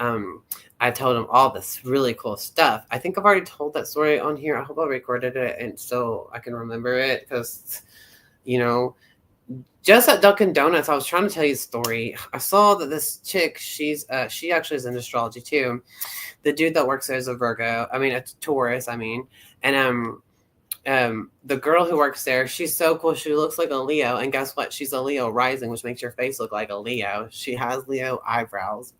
I told him all this really cool stuff. I think I've already told that story on here. I hope I recorded it and so I can remember it, because, just at Dunkin' Donuts, I was trying to tell you a story. I saw that this chick, she actually is in astrology too. The dude that works there is a Virgo. A Taurus. And the girl who works there, she's so cool. She looks like a Leo, and guess what? She's a Leo rising, which makes your face look like a Leo. She has Leo eyebrows.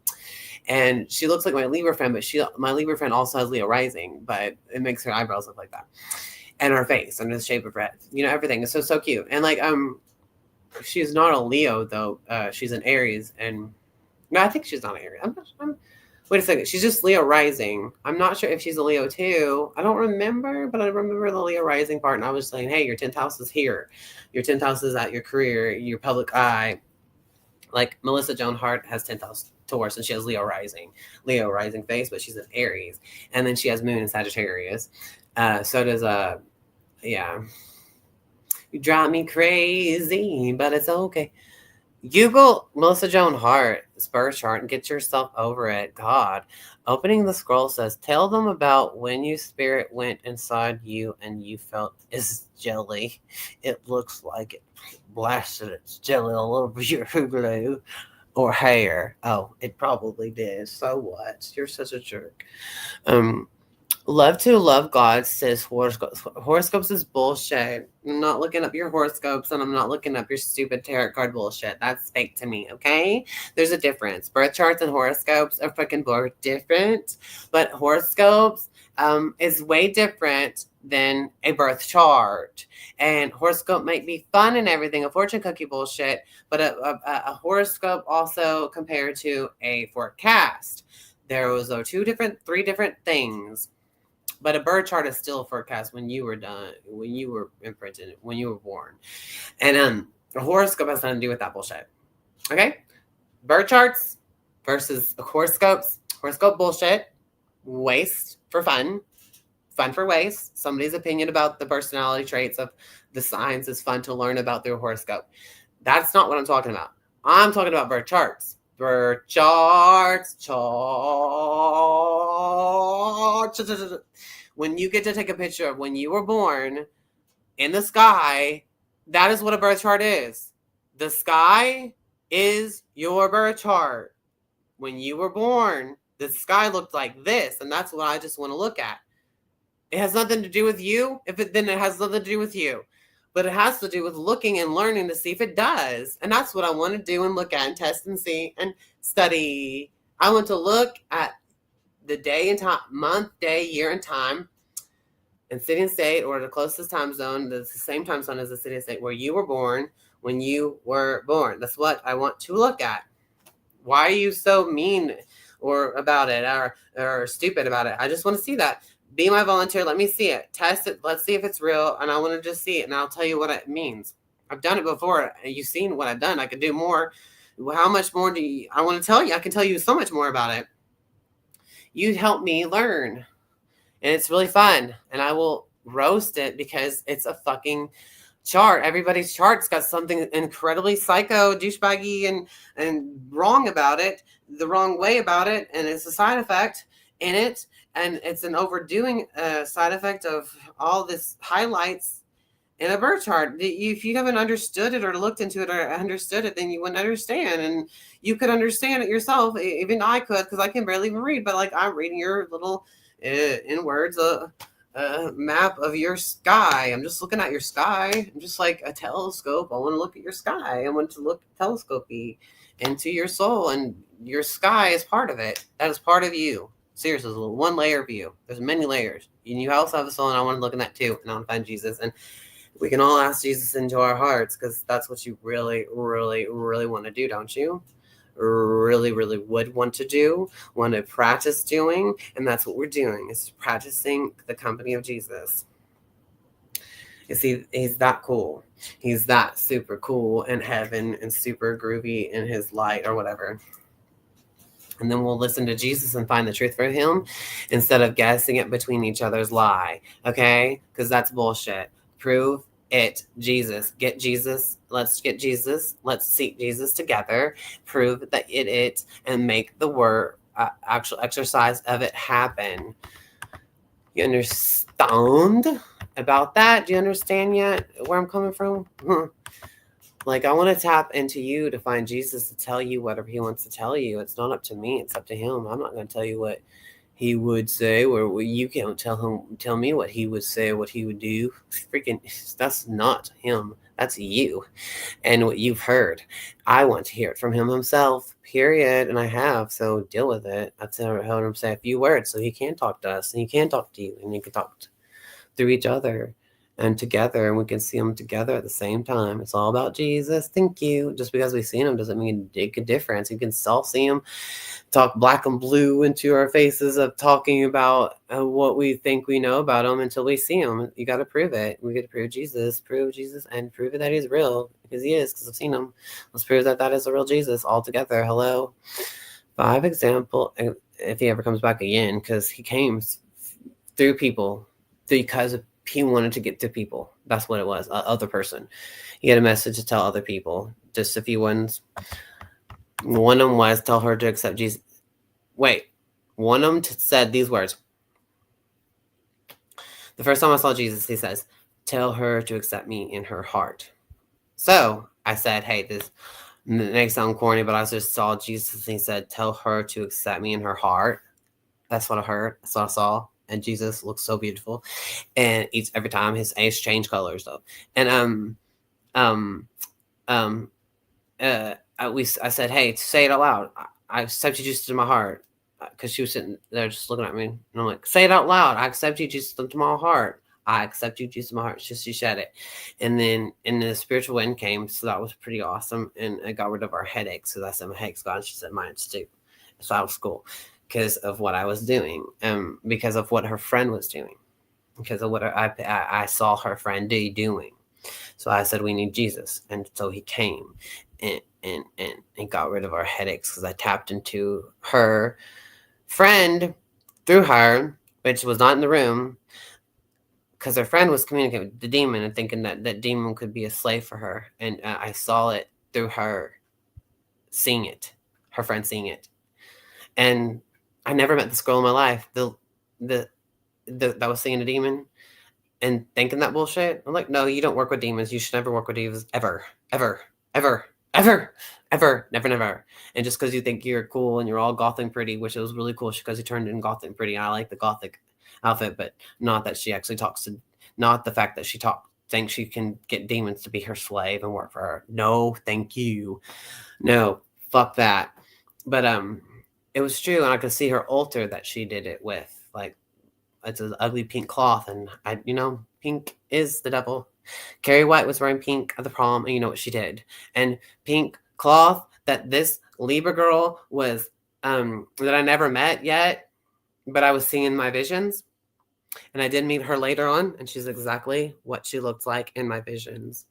And she looks like my Libra friend, but my Libra friend also has Leo rising, but it makes her eyebrows look like that. And her face and the shape of red. Everything is so cute. And she's not a Leo though. She's an Aries, and no, I think she's not an Aries. Wait a second. She's just Leo rising. I'm not sure if she's a Leo too. I don't remember, but I remember the Leo rising part. And I was saying, hey, your 10th house is here. Your 10th house is at your career, your public eye. Like Melissa Joan Hart has 10th house Taurus, and she has Leo rising face, but she's an Aries, and then she has Moon in Sagittarius. So does you drive me crazy, but it's okay. Google Melissa Joan Hart's birth chart and get yourself over it. God, opening the scroll says, tell them about when your spirit went inside you and you felt it's jelly. It looks like it blasted its jelly all over your glue or hair. Oh, it probably did. So what? You're such a jerk. Love to love God says horoscopes. Horoscopes is bullshit. I'm not looking up your horoscopes, and I'm not looking up your stupid tarot card bullshit. That's fake to me, okay? There's a difference. Birth charts and horoscopes are fucking both different, but horoscopes is way different than a birth chart. And horoscope might be fun and everything, a fortune cookie bullshit, but a horoscope also compared to a forecast. There was three different things. But a birth chart is still a forecast when you were done, when you were imprinted, when you were born. And a horoscope has nothing to do with that bullshit. Okay? Birth charts versus horoscopes. Horoscope bullshit. Waste for fun. Fun for waste. Somebody's opinion about the personality traits of the signs is fun to learn about through a horoscope. That's not what I'm talking about. I'm talking about birth charts. Birth charts. When you get to take a picture of when you were born in the sky, that is what a birth chart is. The sky is your birth chart. When you were born, the sky looked like this, and that's what I just want to look at. It has nothing to do with you. Then it has nothing to do with you. but it has to do with looking and learning to see if it does. And that's what I want to do and look at and test and see and study. I want to look at the day and time, month, day, year, and time, and city and state, or the closest time zone, that's the same time zone as the city and state where you were born, when you were born. That's what I want to look at. Why are you so mean or about it or stupid about it? I just want to see that. Be my volunteer. Let me see it. Test it. Let's see if it's real. And I want to just see it, and I'll tell you what it means. I've done it before. You've seen what I've done. I could do more. How much more do you? I want to tell you. I can tell you so much more about it. You help me learn. And it's really fun. And I will roast it because it's a fucking chart. Everybody's chart's got something incredibly psycho, douchebaggy, and wrong about it, the wrong way about it. And it's a side effect in it. And it's an overdoing side effect of all this highlights in a birth chart. If you haven't understood it or looked into it or understood it, then you wouldn't understand. And you could understand it yourself. Even I could, because I can barely even read. But like, I'm reading your little, in words, map of your sky. I'm just looking at your sky. I'm just like a telescope. I want to look at your sky. I want to look telescopy into your soul, and your sky is part of it. That is part of you. Seriously, it's one layer of you. There's many layers. And you also have a soul, and I want to look at that too. And I want to find Jesus. And we can all ask Jesus into our hearts, because that's what you really, really, really want to do, don't you? Really, really would want to do, want to practice doing. And that's what we're doing, is practicing the company of Jesus. You see, he's that cool. He's that super cool in heaven and super groovy in his light or whatever. And then we'll listen to Jesus and find the truth for him instead of guessing it between each other's lie. Okay? Because that's bullshit. Prove it. Jesus. Get Jesus. Let's get Jesus. Let's seek Jesus together. Prove that it and make the word actual exercise of it happen. You understand about that? Do you understand yet where I'm coming from? Like, I want to tap into you to find Jesus to tell you whatever he wants to tell you. It's not up to me. It's up to him. I'm not going to tell you what he would say, or you can't tell me what he would say, what he would do. Freaking, that's not him. That's you and what you've heard. I want to hear it from him himself, period. And I have, so deal with it. I've heard him say a few words so he can talk to us, and he can talk to you, and you can talk through each other and together, and we can see him together at the same time. It's all about Jesus. Thank you. Just because we've seen him doesn't mean it make a difference. You can still see him talk black and blue into our faces of talking about what we think we know about him until we see him. You got to prove it. We got to prove Jesus, and prove it that he's real, because he is, because I've seen him. Let's prove that is a real Jesus all together. Hello. 5 example, if he ever comes back again, because he came through people, because of he wanted to get to people. That's what it was. Other person. He had a message to tell other people. Just a few ones. One of them was tell her to accept Jesus. Wait. One of them said these words. The first time I saw Jesus, he says, tell her to accept me in her heart. So I said, hey, this may sound corny, but I just saw Jesus, and he said, tell her to accept me in her heart. That's what I heard. That's what I saw. And Jesus looks so beautiful, and each every time his eyes change colors though. And I said, hey, say it out loud. I accept you, Jesus, into my heart, because she was sitting there just looking at me, and I'm like, say it out loud. I accept you, Jesus, into my heart. I accept you, Jesus, in my heart. She said it, and then the spiritual wind came, so that was pretty awesome, and it got rid of our headaches. So I said, my headache's gone. She said, mine's too. So that was cool. Because of what I was doing, because of what her friend was doing, because of what I saw her friend doing. So I said, we need Jesus. And so he came and got rid of our headaches, because I tapped into her friend through her, which was not in the room, because her friend was communicating with the demon and thinking that demon could be a slave for her. And I saw it through her seeing it, her friend seeing it. And I never met this girl in my life that was seeing a demon and thinking that bullshit. I'm like, no, you don't work with demons. You should never work with demons ever, ever, ever, ever, ever, never, never. And just because you think you're cool and you're all goth and pretty, which it was really cool because you turned in goth and pretty. And I like the gothic outfit, but not that she actually talks to, not the fact that she talked thinks she can get demons to be her slave and work for her. No, thank you. No, fuck that. But it was true, and I could see her altar that she did it with. Like, it's an ugly pink cloth, and pink is the devil. Carrie White was wearing pink at the prom, and you know what she did. And pink cloth that this Libra girl was, that I never met yet, but I was seeing in my visions. And I did meet her later on, and she's exactly what she looked like in my visions.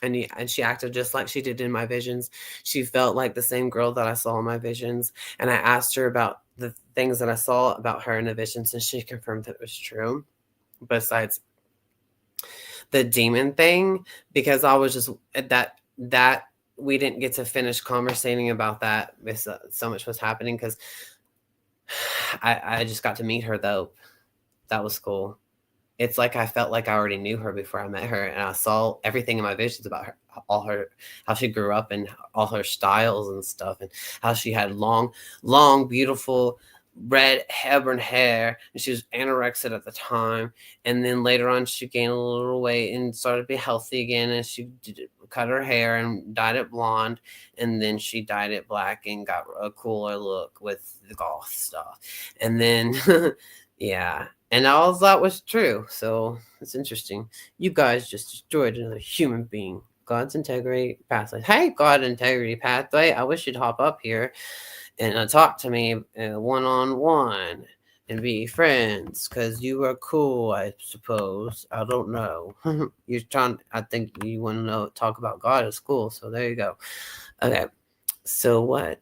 And she acted just like she did in my visions. She felt like the same girl that I saw in my visions. And I asked her about the things that I saw about her in the visions, and she confirmed that it was true. Besides the demon thing, because I was just that we didn't get to finish conversating about that because so much was happening. Because I just got to meet her though. That was cool. It's like I felt like I already knew her before I met her, and I saw everything in my visions about her, how she grew up, and all her styles and stuff, and how she had long, beautiful red auburn hair, and she was anorexic at the time, and then later on she gained a little weight and started to be healthy again, and she cut her hair and dyed it blonde, and then she dyed it black and got a cooler look with the goth stuff, and then yeah. And all that was true. So it's interesting. You guys just destroyed another human being. God's integrity pathway. Hey, God integrity pathway. I wish you'd hop up here and talk to me one-on-one and be friends, because you are cool, I suppose. I don't know. I think you want to talk about God is cool. So there you go. Okay. So what,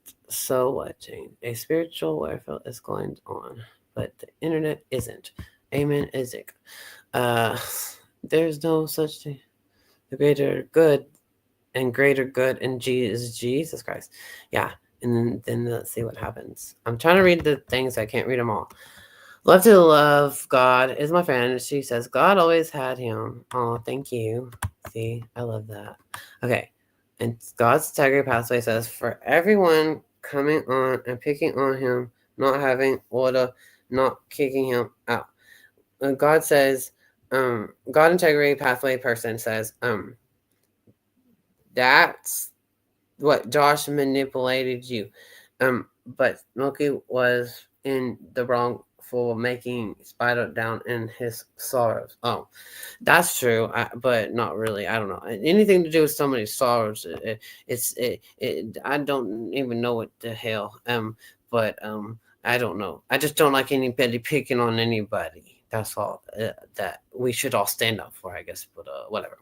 Jane? A spiritual warfare is going on, but the internet isn't. Amen, Isaac. There's no such thing. The greater good in Jesus Christ. Yeah, and then let's see what happens. I'm trying to read the things. I can't read them all. Love to love God is my friend. She says God always had him. Oh, thank you. See, I love that. Okay, and God's integrity pathway says for everyone coming on and picking on him, not having order, not kicking him out. God says, God integrity pathway person says, that's what Josh manipulated you. But Milky was in the wrong for making Spider down in his sorrows. Oh, that's true, but not really. I don't know. Anything to do with somebody's sorrows, I don't even know what the hell. But I don't know. I just don't like anybody picking on anybody. That's all that we should all stand up for, I guess. But whatever.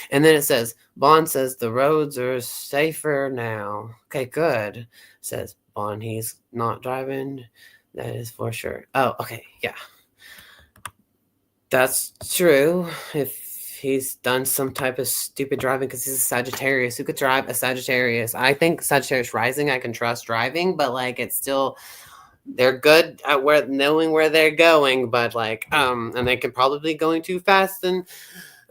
And then it says, Bond says the roads are safer now. Okay, good. Says Bond, he's not driving. That is for sure. Oh, okay, yeah. That's true. If he's done some type of stupid driving, because he's a Sagittarius. Who could drive a Sagittarius? I think Sagittarius rising, I can trust driving, but like it's still, they're good at knowing where they're going, but like and they can probably be going too fast, and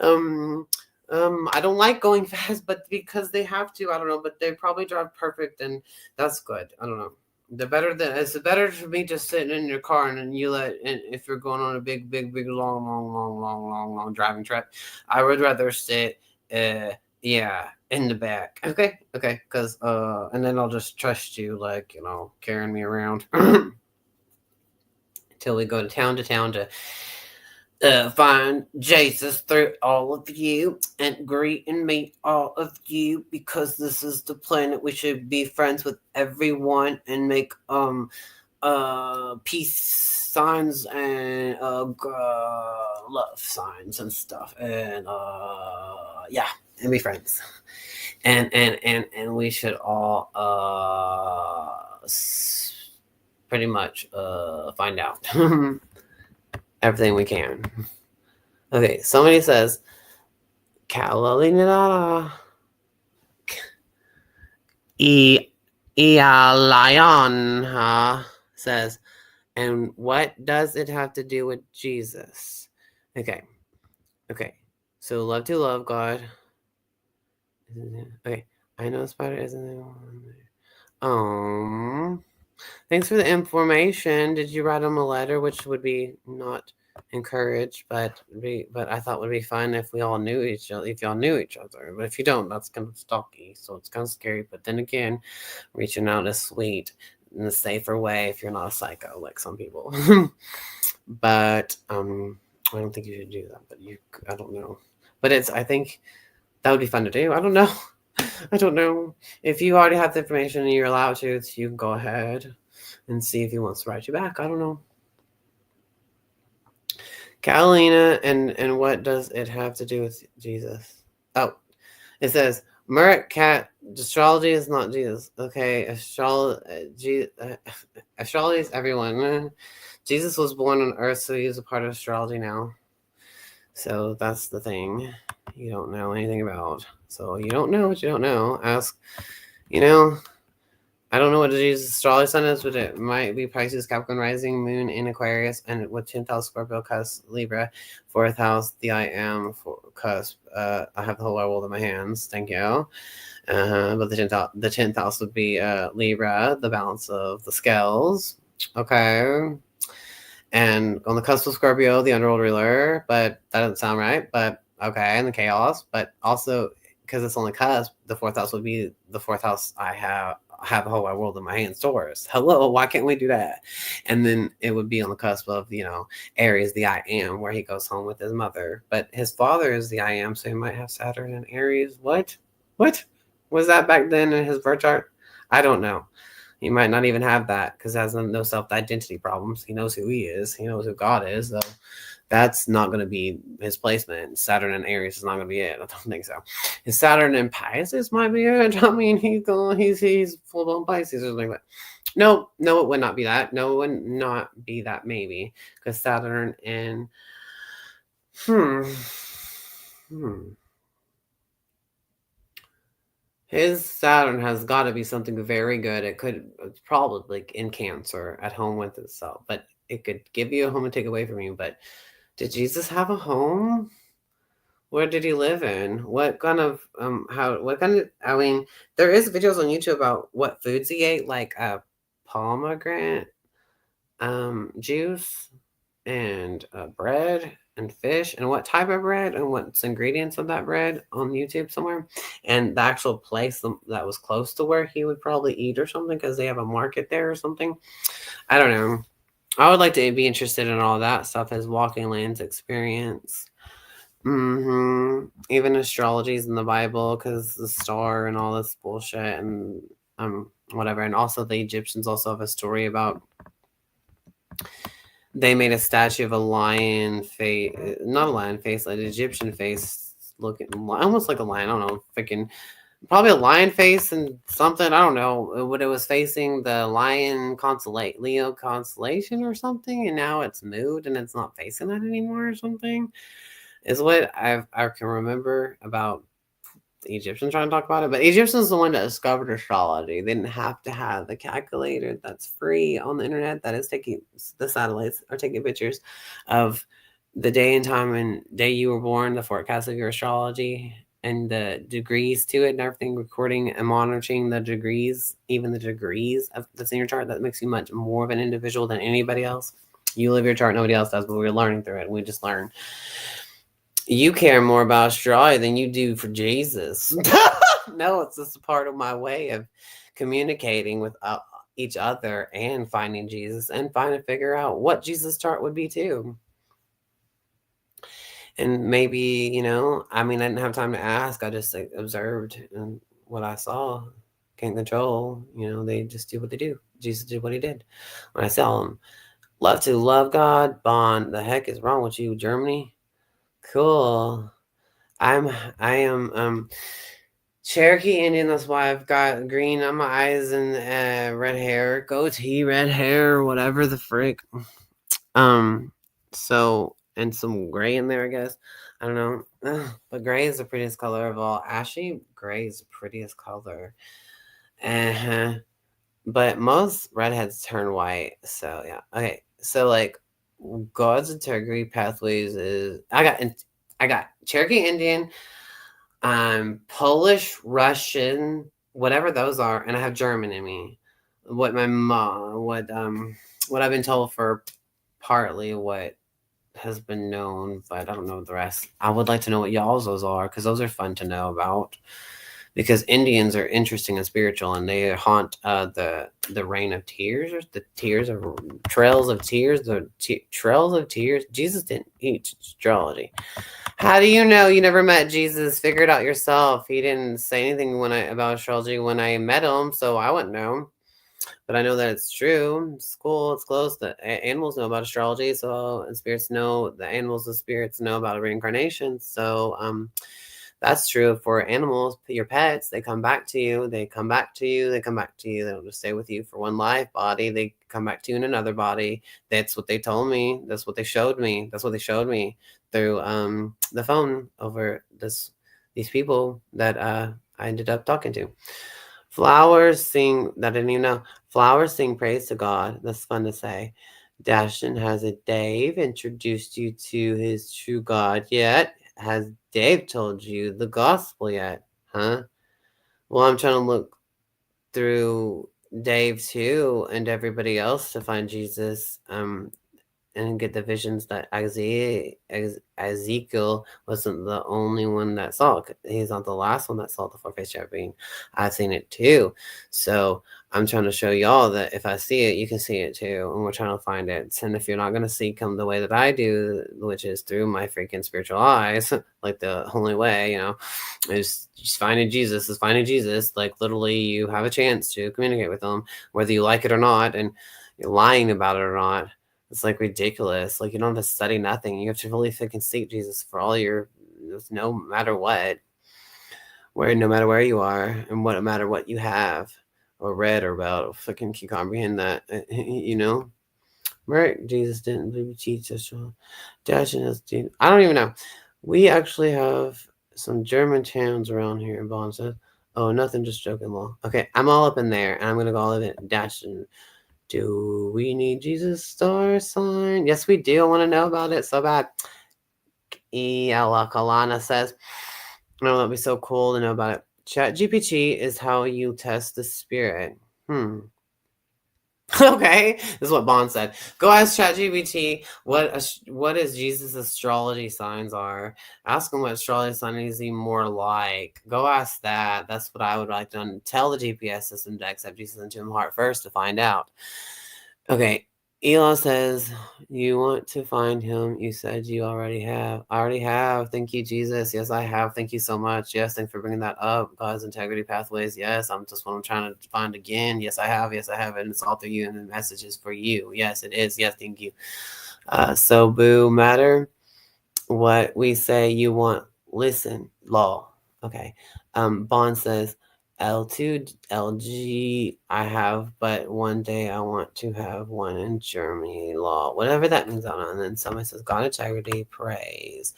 I don't like going fast, but because they have to, I don't know, but they probably drive perfect, and that's good. I don't know. It's better for me just sitting in your car, and then and if you're going on a big long driving trip, I would rather sit in the back. Okay, because and then I'll just trust you, like, carrying me around until we go to town to find Jesus through all of you and greet and meet all of you, because this is the planet. We should be friends with everyone and make peace signs and love signs and stuff, and and be friends, and we should all pretty much find out everything we can. Okay, somebody says, Kalalina Lion says, and what does it have to do with Jesus? Okay. So love to love God. Okay, I know Spider isn't there. Thanks for the information. Did you write him a letter, which would be not encourage, but I thought would be fun if we all knew each other, if y'all knew each other. But if you don't, that's kind of stalky, so it's kind of scary. But then again, reaching out is sweet in a safer way if you're not a psycho like some people. But I don't think you should do that. But I don't know. But I think that would be fun to do. I don't know. I don't know. If you already have the information and you're allowed to, you can go ahead and see if he wants to write you back. I don't know. Catalina, and what does it have to do with Jesus? Oh, it says Murat Cat. Astrology is not Jesus. Okay, astrology is everyone. Jesus was born on Earth, so he's a part of astrology now. So that's the thing you don't know anything about. So you don't know what you don't know. Ask, I don't know what Jesus' astrology sign is, but it might be Pisces, Capricorn, rising, moon in Aquarius, and with 10th house, Scorpio, cusp, Libra, 4th house, the I am, cusp. I have the whole world in my hands. Thank you. But the 10th house would be Libra, the balance of the scales. Okay. And on the cusp of Scorpio, the underworld ruler, but that doesn't sound right. But okay, and the chaos, but also because it's on the cusp, the 4th house would be the 4th house. I have the whole wide world in my hands. Taurus. Hello, why can't we do that? And then it would be on the cusp of Aries, the I am, where he goes home with his mother. But his father is the I am, so he might have Saturn and Aries. What was that back then in his birth chart? I don't know. He might not even have that because has no self-identity problems. He knows who he is. He knows who God is. So that's not going to be his placement. Saturn and Aries is not going to be it. I don't think so. His Saturn and Pisces might be it. I mean, he's full-blown Pisces or something like that. No, it would not be that. No, it would not be that maybe because Saturn and His Saturn has got to be something very good. It's probably in Cancer at home with itself, but it could give you a home and take away from you. But did Jesus have a home? Where did he live in? What kind of I mean, there is videos on YouTube about what foods he ate, like pomegranate juice and bread and fish and what type of bread and what's ingredients of that bread on YouTube somewhere, and the actual place that was close to where he would probably eat or something because they have a market there or something. I don't know. I would like to be interested in all that stuff as walking lands experience. Even astrology's in the Bible because the star and all this bullshit and whatever. And also the Egyptians also have a story about they made a statue of a lion face, not a lion face, like an Egyptian face, looking almost like a lion. I don't know, freaking probably a lion face and something. I don't know what it was facing the lion Leo constellation or something, and now it's moved and it's not facing that anymore or something. Is what I can remember about the Egyptians trying to talk about it. But Egyptians the one that discovered astrology. They didn't have to have the calculator that's free on the internet that is taking the satellites are taking pictures of the day and time and day you were born, the forecast of your astrology and the degrees to it and everything, recording and monitoring the degrees, even the degrees of that's in your chart. That makes you much more of an individual than anybody else. You live your chart, nobody else does, but we're learning through it. We just learn. You care more about astrology than you do for Jesus. No, it's just a part of my way of communicating with each other and finding Jesus and figure out what Jesus' chart would be too. And maybe, I didn't have time to ask. I just observed and what I saw. Can't control. They just do what they do. Jesus did what he did. When I saw him, love God, bond. The heck is wrong with you, Germany? Cool. I am Cherokee Indian. That's why I've got green on my eyes and red hair, goatee, red hair, whatever the frick. So and some gray in there, I guess. I don't know, but gray is the prettiest color of all. Ashy gray is the prettiest color. But most redheads turn white. So yeah, okay. So like God's integrity pathways is I got Cherokee Indian, Polish, Russian, whatever those are, and I have German in me. What my mom, what I've been told for partly what has been known, but I don't know the rest. I would like to know what y'all's those are, because those are fun to know about. Because Indians are interesting and spiritual, and they haunt the rain of tears, or the tears of trails of tears, trails of tears. Jesus didn't teach astrology. How do you know? You never met Jesus. Figure it out yourself. He didn't say anything about astrology when I met him, so I wouldn't know. But I know that it's true. It's cool. It's close. The animals know about astrology, so and spirits know. The animals, the spirits know about reincarnation. So that's true for animals. Your pets, they come back to you. They come back to you. They come back to you. They don't just stay with you for one life body. They come back to you in another body. That's what they told me. That's what they showed me. That's what they showed me through the phone over these people that I ended up talking to. Flowers sing, that I didn't even know. Flowers sing praise to God. That's fun to say. Dashton, has it Dave introduced you to his true God yet? Has Dave told you the gospel yet? Huh? Well, I'm trying to look through Dave too and everybody else to find Jesus. And get the visions that Ezekiel wasn't the only one that saw. He's not the last one that saw the four-faced being. I've seen it too. So I'm trying to show y'all that if I see it, you can see it too. And we're trying to find it. And if you're not going to seek him the way that I do, which is through my freaking spiritual eyes, like the only way, is just finding Jesus is finding Jesus. Like literally you have a chance to communicate with him, whether you like it or not, and you're lying about it or not. It's like ridiculous. Like you don't have to study nothing. You have to really freaking seek Jesus for all your, no matter what, no matter where you are, and what no matter what you have or read or about. Freaking can comprehend that, right? Jesus didn't teach us. Dashing us, I don't even know. We actually have some German towns around here in Bond says. Oh, nothing, just joking, law. Okay, I'm all up in there, and I'm gonna go all of it dashing. Do we need Jesus star sign? Yes, we do. I want to know about it so bad. Ella Kalana says, "No, that'd be so cool to know about it." Chat GPT is how you test the spirit. Okay, this is what Bond said. Go ask ChatGPT what is Jesus' astrology signs are. Ask him what astrology sign is he more like. Go ask that. That's what I would like to tell the GPS system to accept Jesus into my heart first to find out. Okay, Elon says, you want to find him. You said you already have. I already have. Thank you, Jesus. Yes, I have. Thank you so much. Yes, thanks for bringing that up. God's integrity pathways. Yes, I'm just what I'm trying to find again. Yes, I have. Yes, I have. And it's all through you. And the message is for you. Yes, it is. Yes, thank you. So, boo, matter what we say you want. Listen, law. Okay. Bond says, L2, LG, I have, but one day I want to have one in Germany law. Whatever that means, I don't know. And then somebody says, God integrity, praise.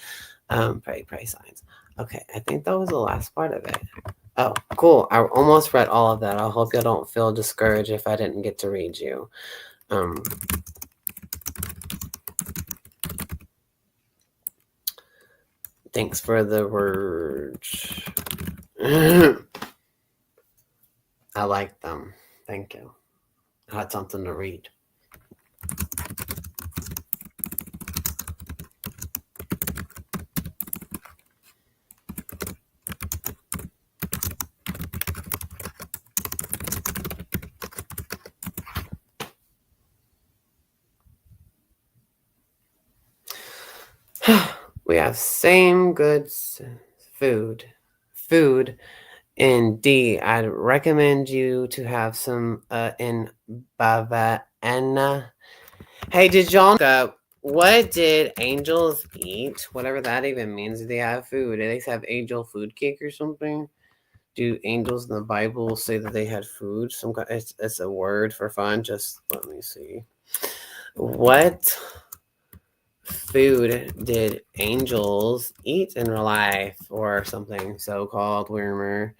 Pray signs. Okay, I think that was the last part of it. Oh, cool. I almost read all of that. I hope you don't feel discouraged if I didn't get to read you. Thanks for the words. I like them. Thank you. I had something to read. We have same goods, food. In D, I'd recommend you to have some in Bavana. Hey, did y'all look up what did angels eat? Whatever that even means. Do they have food? Do they have angel food cake or something? Do angels in the Bible say that they had food? It's a word for fun. Just let me see. What food did angels eat in real life or something so-called rumor?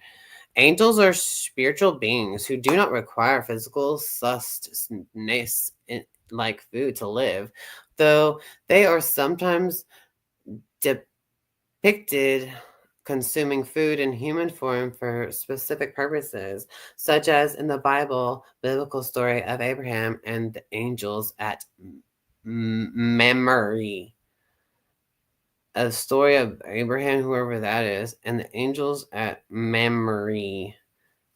Angels are spiritual beings who do not require physical sustenance like food to live, though they are sometimes depicted consuming food in human form for specific purposes, such as in the biblical story of Abraham and the angels at Mamre. a story of Abraham, whoever that is, and the angels at Mamre.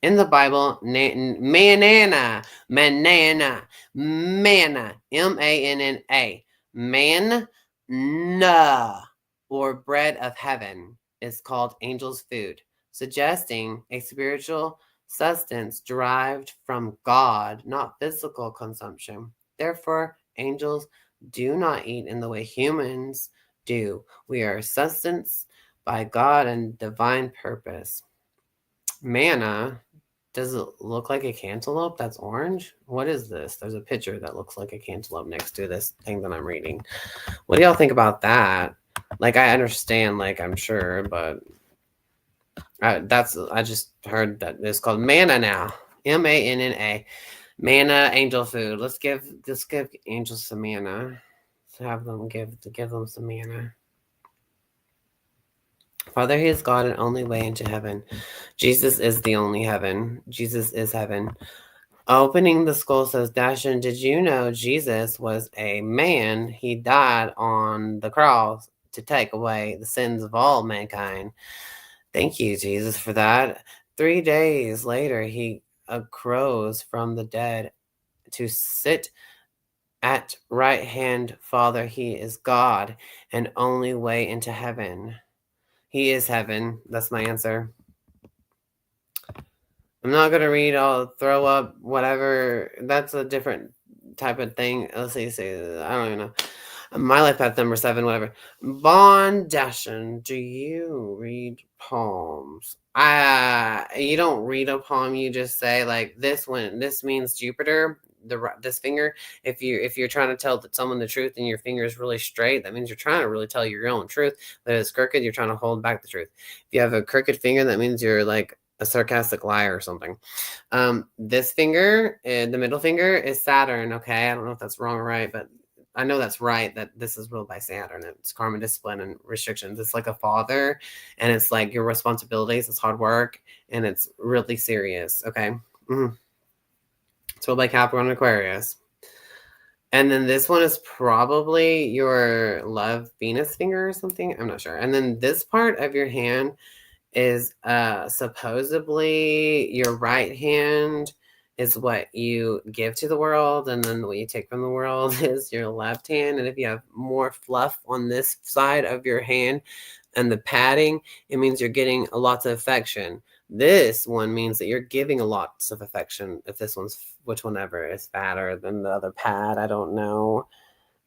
In the Bible, manna, M-A-N-N-A, manna, or bread of heaven, is called angel's food, suggesting a spiritual sustenance derived from God, not physical consumption. Therefore, angels do not eat in the way humans do. We are sustained by God and divine purpose. Manna. Does it look like a cantaloupe that's orange? What is this? There's a picture that looks like a cantaloupe next to this thing that I'm reading. What do y'all think about that? Like, I understand, like, I'm sure, but I just heard that it's called manna now. M-A-N-N-A. Manna, angel food. Let's give angels some manna. Let's have them give them some manna. Father, He is God and only way into heaven. Jesus is the only heaven. Jesus is heaven. Opening the skull says, Dashin, did you know Jesus was a man? He died on the cross to take away the sins of all mankind. Thank you, Jesus, for that. 3 days later, He arose from the dead to sit at right hand. Father, He is God and only way into heaven. He is heaven. That's my answer. I'm not going to read, I'll throw up, whatever. That's a different type of thing. Let's see, I don't even know. My life path number 7, whatever. Bond Dashin, do you read palms? You don't read a palm, you just say like this one. This means Jupiter, this finger. If you're trying to tell someone the truth and your finger is really straight, that means you're trying to really tell your own truth. But if it's crooked, you're trying to hold back the truth. If you have a crooked finger, that means you're like a sarcastic liar or something. This finger, the middle finger, is Saturn. Okay, I don't know if that's wrong or right, but I know that's right, that this is ruled by Saturn. It's karma, discipline, and restrictions. It's like a father, and it's like your responsibilities. It's hard work, and it's really serious. Okay, it's ruled by Capricorn and Aquarius. And then this one is probably your love Venus finger or something. I'm not sure. And then this part of your hand is supposedly your right hand is what you give to the world, and then what you take from the world is your left hand. And if you have more fluff on this side of your hand and the padding, it means you're getting lots of affection. This one means that you're giving a lots of affection. If this one's, which one ever is fatter than the other pad, I don't know.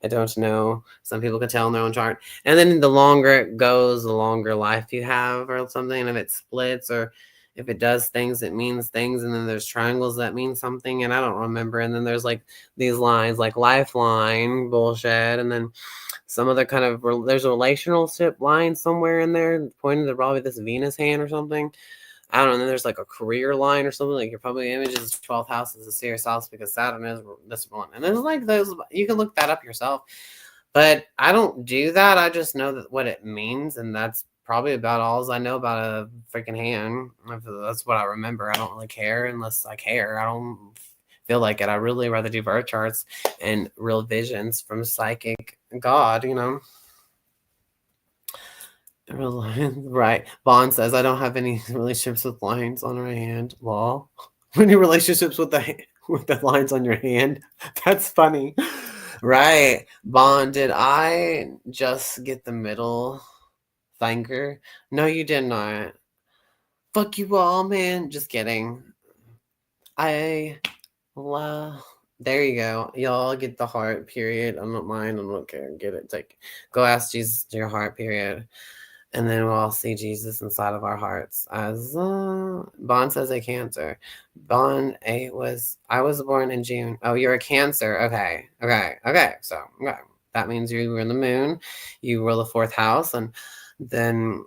Some people can tell in their own chart. And then the longer it goes, the longer life you have or something. And if it splits or if it does things, it means things. And then there's triangles that mean something. And I don't remember. And then there's like these lines like lifeline bullshit. And then some other kind of, there's a relationship line somewhere in there pointing to probably this Venus hand or something. I don't know. And then there's like a career line or something. Like your public image is 12th house is a serious house because Saturn is this one. And there's like those, you can look that up yourself. But I don't do that. I just know that what it means. And that's probably about all I know about a freaking hand. That's what I remember. I don't really care unless I care. I don't feel like it. I really rather do birth charts and real visions from psychic God, you know. Right. Bond says, I don't have any relationships with lines on my hand. Lol. Any relationships with the lines on your hand? That's funny. Right. Bond, did I just get the middle finger? No, you did not. Fuck you all, man. Just kidding. There you go. Y'all get the heart, period. I don't mind. I don't care. Get it. Go ask Jesus your heart, period. And then we'll all see Jesus inside of our hearts. As Bond says, a Cancer. Bond, I was born in June. Oh, you're a Cancer. Okay. So that means you were in the moon. You rule the 4th house, and then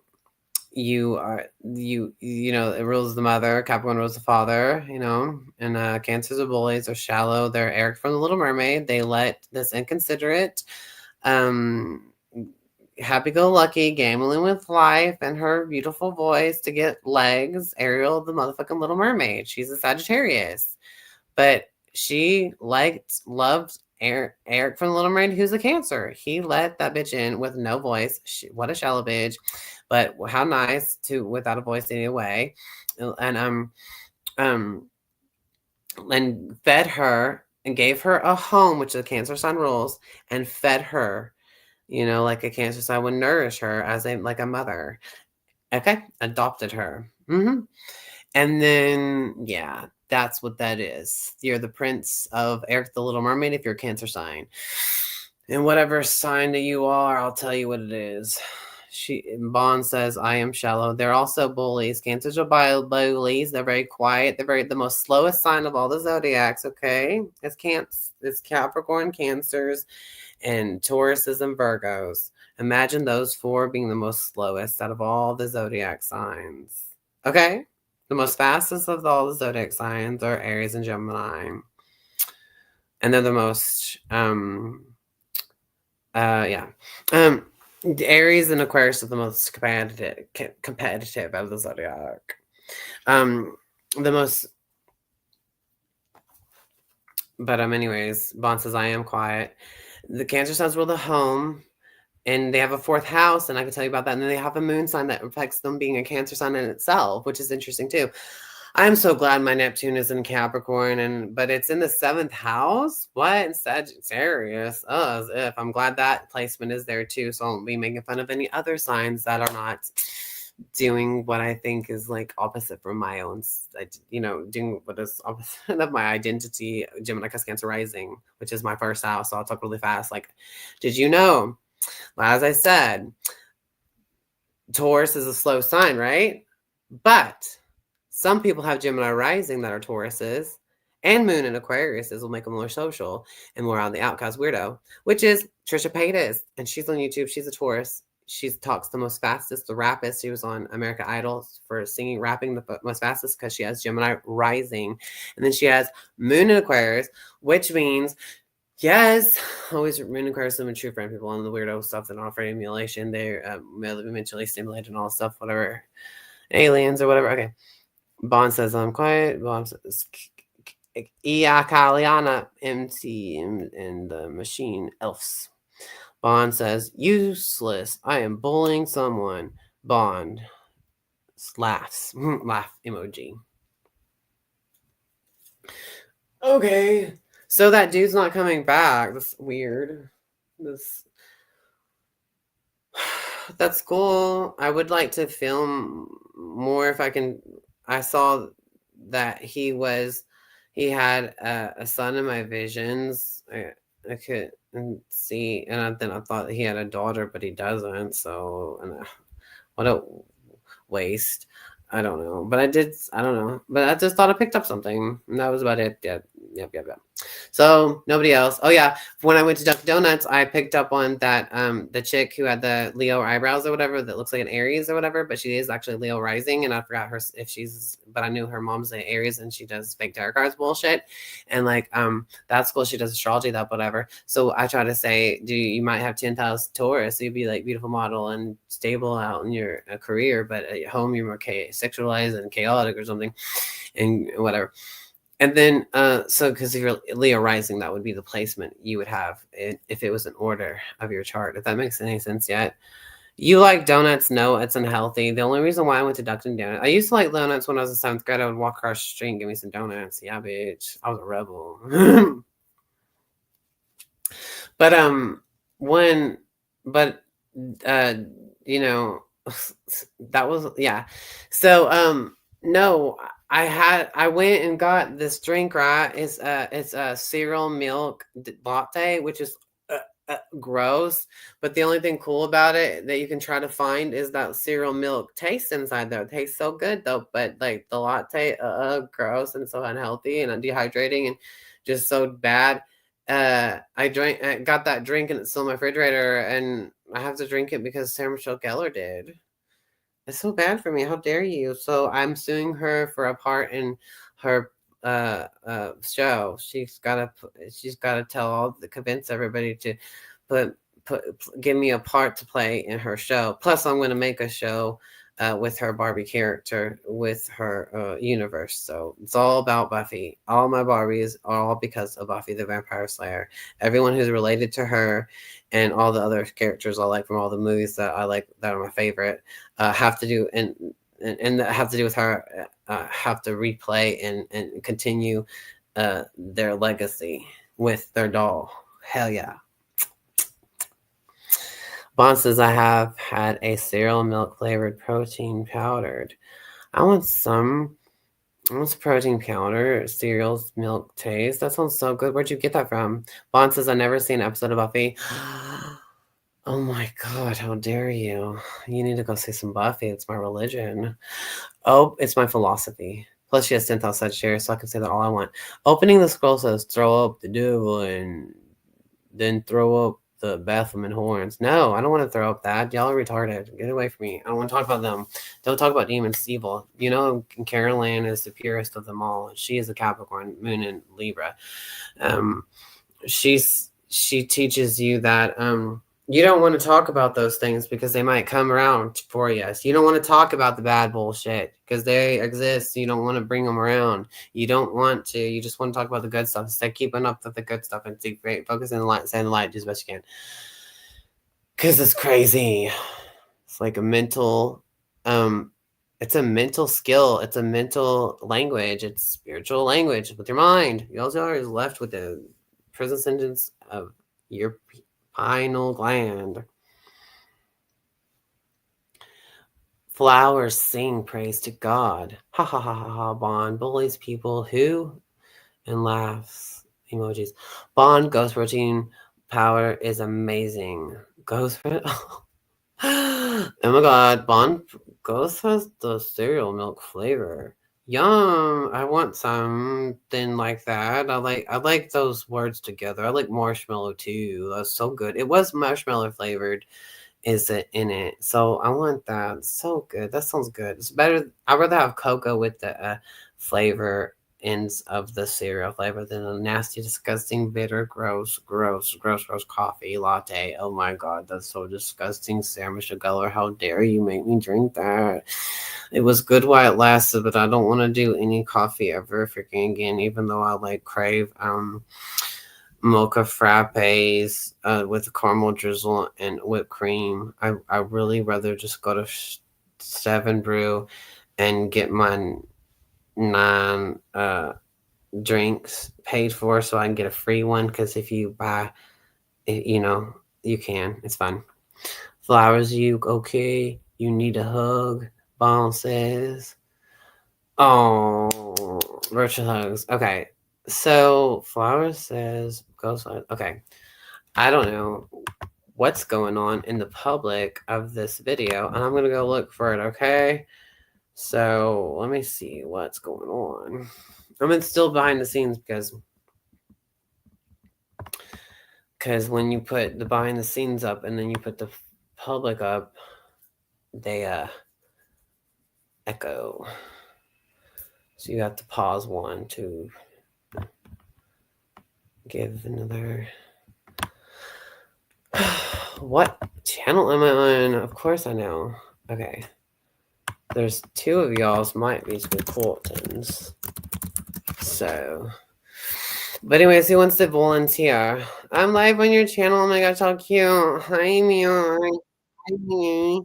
you know, it rules the mother. Capricorn rules the father. You know, and Cancers are bullies. They're shallow. They're Eric from The Little Mermaid. They let this inconsiderate, happy-go-lucky, gambling with life and her beautiful voice to get legs, Ariel, the motherfucking Little Mermaid. She's a Sagittarius. But she loved Eric from the Little Mermaid, who's a Cancer. He let that bitch in with no voice. What a shallow bitch, but how nice to without a voice anyway, um, and fed her and gave her a home, which the Cancer sign rules, and fed her, like a Cancer sign would nourish her as like a mother. Okay, adopted her. And then, yeah, that's what that is. You're the prince of Eric the Little Mermaid if you're a Cancer sign. And whatever sign that you are, I'll tell you what it is. Bond says, I am shallow. They're also bullies. Cancers are bullies. They're very quiet. They're the most slowest sign of all the zodiacs, okay? It's Capricorn, Cancers, and Tauruses and Virgos. Imagine those four being the most slowest out of all the zodiac signs. Okay? The most fastest of all the zodiac signs are Aries and Gemini. And they're the most, Aries and Aquarius are the most competitive of the zodiac. Anyways, Bond says, I am quiet. The Cancer signs rule the home. And they have a fourth house, and I can tell you about that. And then they have a moon sign that reflects them being a Cancer sign in itself, which is interesting too. I'm so glad my Neptune is in Capricorn, but it's in the 7th house. What? Sagittarius. Oh, as if. I'm glad that placement is there too, so I won't be making fun of any other signs that are not doing what I think is like opposite from my own, doing what is opposite of my identity. Gemini, Cancer rising, which is my first house. So I'll talk really fast. Like, did you know? As I said, Taurus is a slow sign, right? But some people have Gemini rising that are Tauruses, and Moon in Aquarius will make them more social and more on the outcast weirdo, which is Trisha Paytas. And she's on YouTube. She's a Taurus. She talks the most fastest, the rappest. She was on American Idol for singing, rapping the most fastest because she has Gemini rising. And then she has Moon in Aquarius, which means yes, always Moon Aquarius and true friend people on the weirdo stuff that offer emulation. They're mentally stimulated and all stuff, whatever. Aliens or whatever. Okay. Bond says, I'm quiet. Bond says, Kaliana, MC, and the machine elves. Bond says, useless. I am bullying someone. Bond laughs. Laugh emoji. Okay. So that dude's not coming back. That's weird. That's cool. I would like to film more if I can. I saw that he had a son in my visions. I could see, and then I thought he had a daughter, but he doesn't. So, what a waste. I don't know, but I don't know, but I just thought I picked up something, and that was about it. Yep. So nobody else. Oh yeah, when I went to Dunkin' Donuts, I picked up on that the chick who had the Leo eyebrows or whatever that looks like an Aries or whatever, but she is actually Leo rising, and I forgot but I knew her mom's an Aries and she does fake tarot cards bullshit, and like that's cool. She does astrology, that whatever. So I try to say, you might have 10th house Taurus, so you'd be like beautiful model and stable out in your career, but at home you're more sexualized and chaotic or something, and whatever. And then, because if you're Leo rising, that would be the placement you would have if it was an order of your chart. If that makes any sense yet. You like donuts? No, it's unhealthy. The only reason why I went to Dunkin' Donuts, I used to like donuts when I was in 7th grade. I would walk across the street and give me some donuts. Yeah, bitch. I was a rebel. That was, yeah. So, no, I went and got this drink, right? It's a cereal milk latte, which is gross. But the only thing cool about it that you can try to find is that cereal milk taste inside there. It tastes so good though, but like the latte, gross and so unhealthy and dehydrating and just so bad. I got that drink and it's still in my refrigerator, and I have to drink it because Sarah Michelle Gellar did. It's so bad for me. How dare you? So I'm suing her for a part in her show. She's got to convince everybody to give me a part to play in her show. Plus, I'm going to make a show with her Barbie character, with her universe. So it's all about Buffy. All my Barbies are all because of Buffy the Vampire Slayer. Everyone who's related to her and all the other characters I like from all the movies that I like that are my favorite have to do and that have to do with her have to replay and continue their legacy with their doll. Hell yeah. Bond says I have had a cereal milk flavored protein powdered. I want some. I want some protein powder, cereals, milk taste. That sounds so good. Where'd you get that from? Bond says I never seen an episode of Buffy. Oh my god, how dare you? You need to go see some Buffy. It's my religion. Oh, it's my philosophy. Plus, she has 10,000 shares, so I can say that all I want. Opening the scroll says, throw up the devil and then throw up the Baphomet horns. No, I don't want to throw up that. Y'all are retarded. Get away from me. I don't want to talk about them. Don't talk about demons. It's evil. You know, Carol Ann is the purest of them all. She is a Capricorn, Moon in Libra. Um, she teaches you that you don't want to talk about those things because they might come around for you. So you don't want to talk about the bad bullshit because they exist. You don't want to bring them around. You don't want to. You just want to talk about the good stuff. Instead, keeping up with the good stuff and focus on the light, saying the light, do as best you can. Because it's crazy. It's like a mental, it's a mental skill. It's a mental language. It's spiritual language with your mind. Y'all are left with the prison sentence of your pineal gland. Flowers sing praise to God. Ha ha ha ha ha. Bond bullies people who and laughs emojis. Bond ghost protein powder is amazing. Ghost oh my god, Bond ghost has the cereal milk flavor. Yum! I want something like that. I like those words together. I like marshmallow too. That's so good. It was marshmallow flavored, is it in it? So I want that. So good. That sounds good. It's better. I'd rather have cocoa with the flavor ends of the cereal flavor than a nasty, disgusting, bitter, gross coffee latte. Oh my god, that's so disgusting, Sarah Michelle Gellar. How dare you make me drink that? It was good while it lasted, but I don't want to do any coffee ever freaking again, even though I like crave mocha frappes with caramel drizzle and whipped cream. I really rather just go to Seven Brew and get my 9 drinks paid for so I can get a free one, because if you buy you know, you can. It's fun. Flowers, you okay? You need a hug? Bond says. Oh, virtual hugs. Okay. So Flowers says goes on. Okay. I don't know what's going on in the public of this video, and I'm gonna go look for it, okay? So let me see what's going on. I'm still behind the scenes because when you put the behind the scenes up and then you put the public up, they echo. So you have to pause one to give another. What channel am I on? Of course I know. Okay. There's 2 of y'all's might be importance. So, but anyways, who wants to volunteer? I'm live on your channel. Oh my gosh, how cute. Hi, Mia. Hi, me.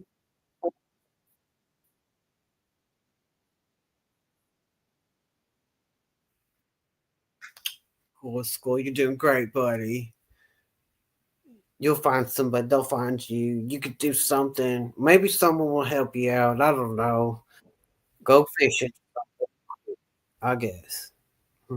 Cool school. You're doing great, buddy. You'll find somebody. They'll find you. You could do something. Maybe someone will help you out. I don't know. Go fishing, I guess. Hmm.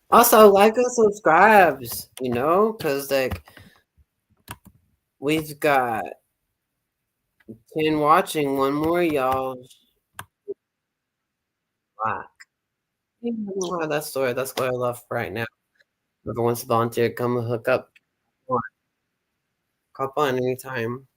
Also, like and subscribes, because like we've got 10 watching. One more, y'all. Wow. That's what I love right now. Whoever wants to volunteer, come hook up. Hop on anytime.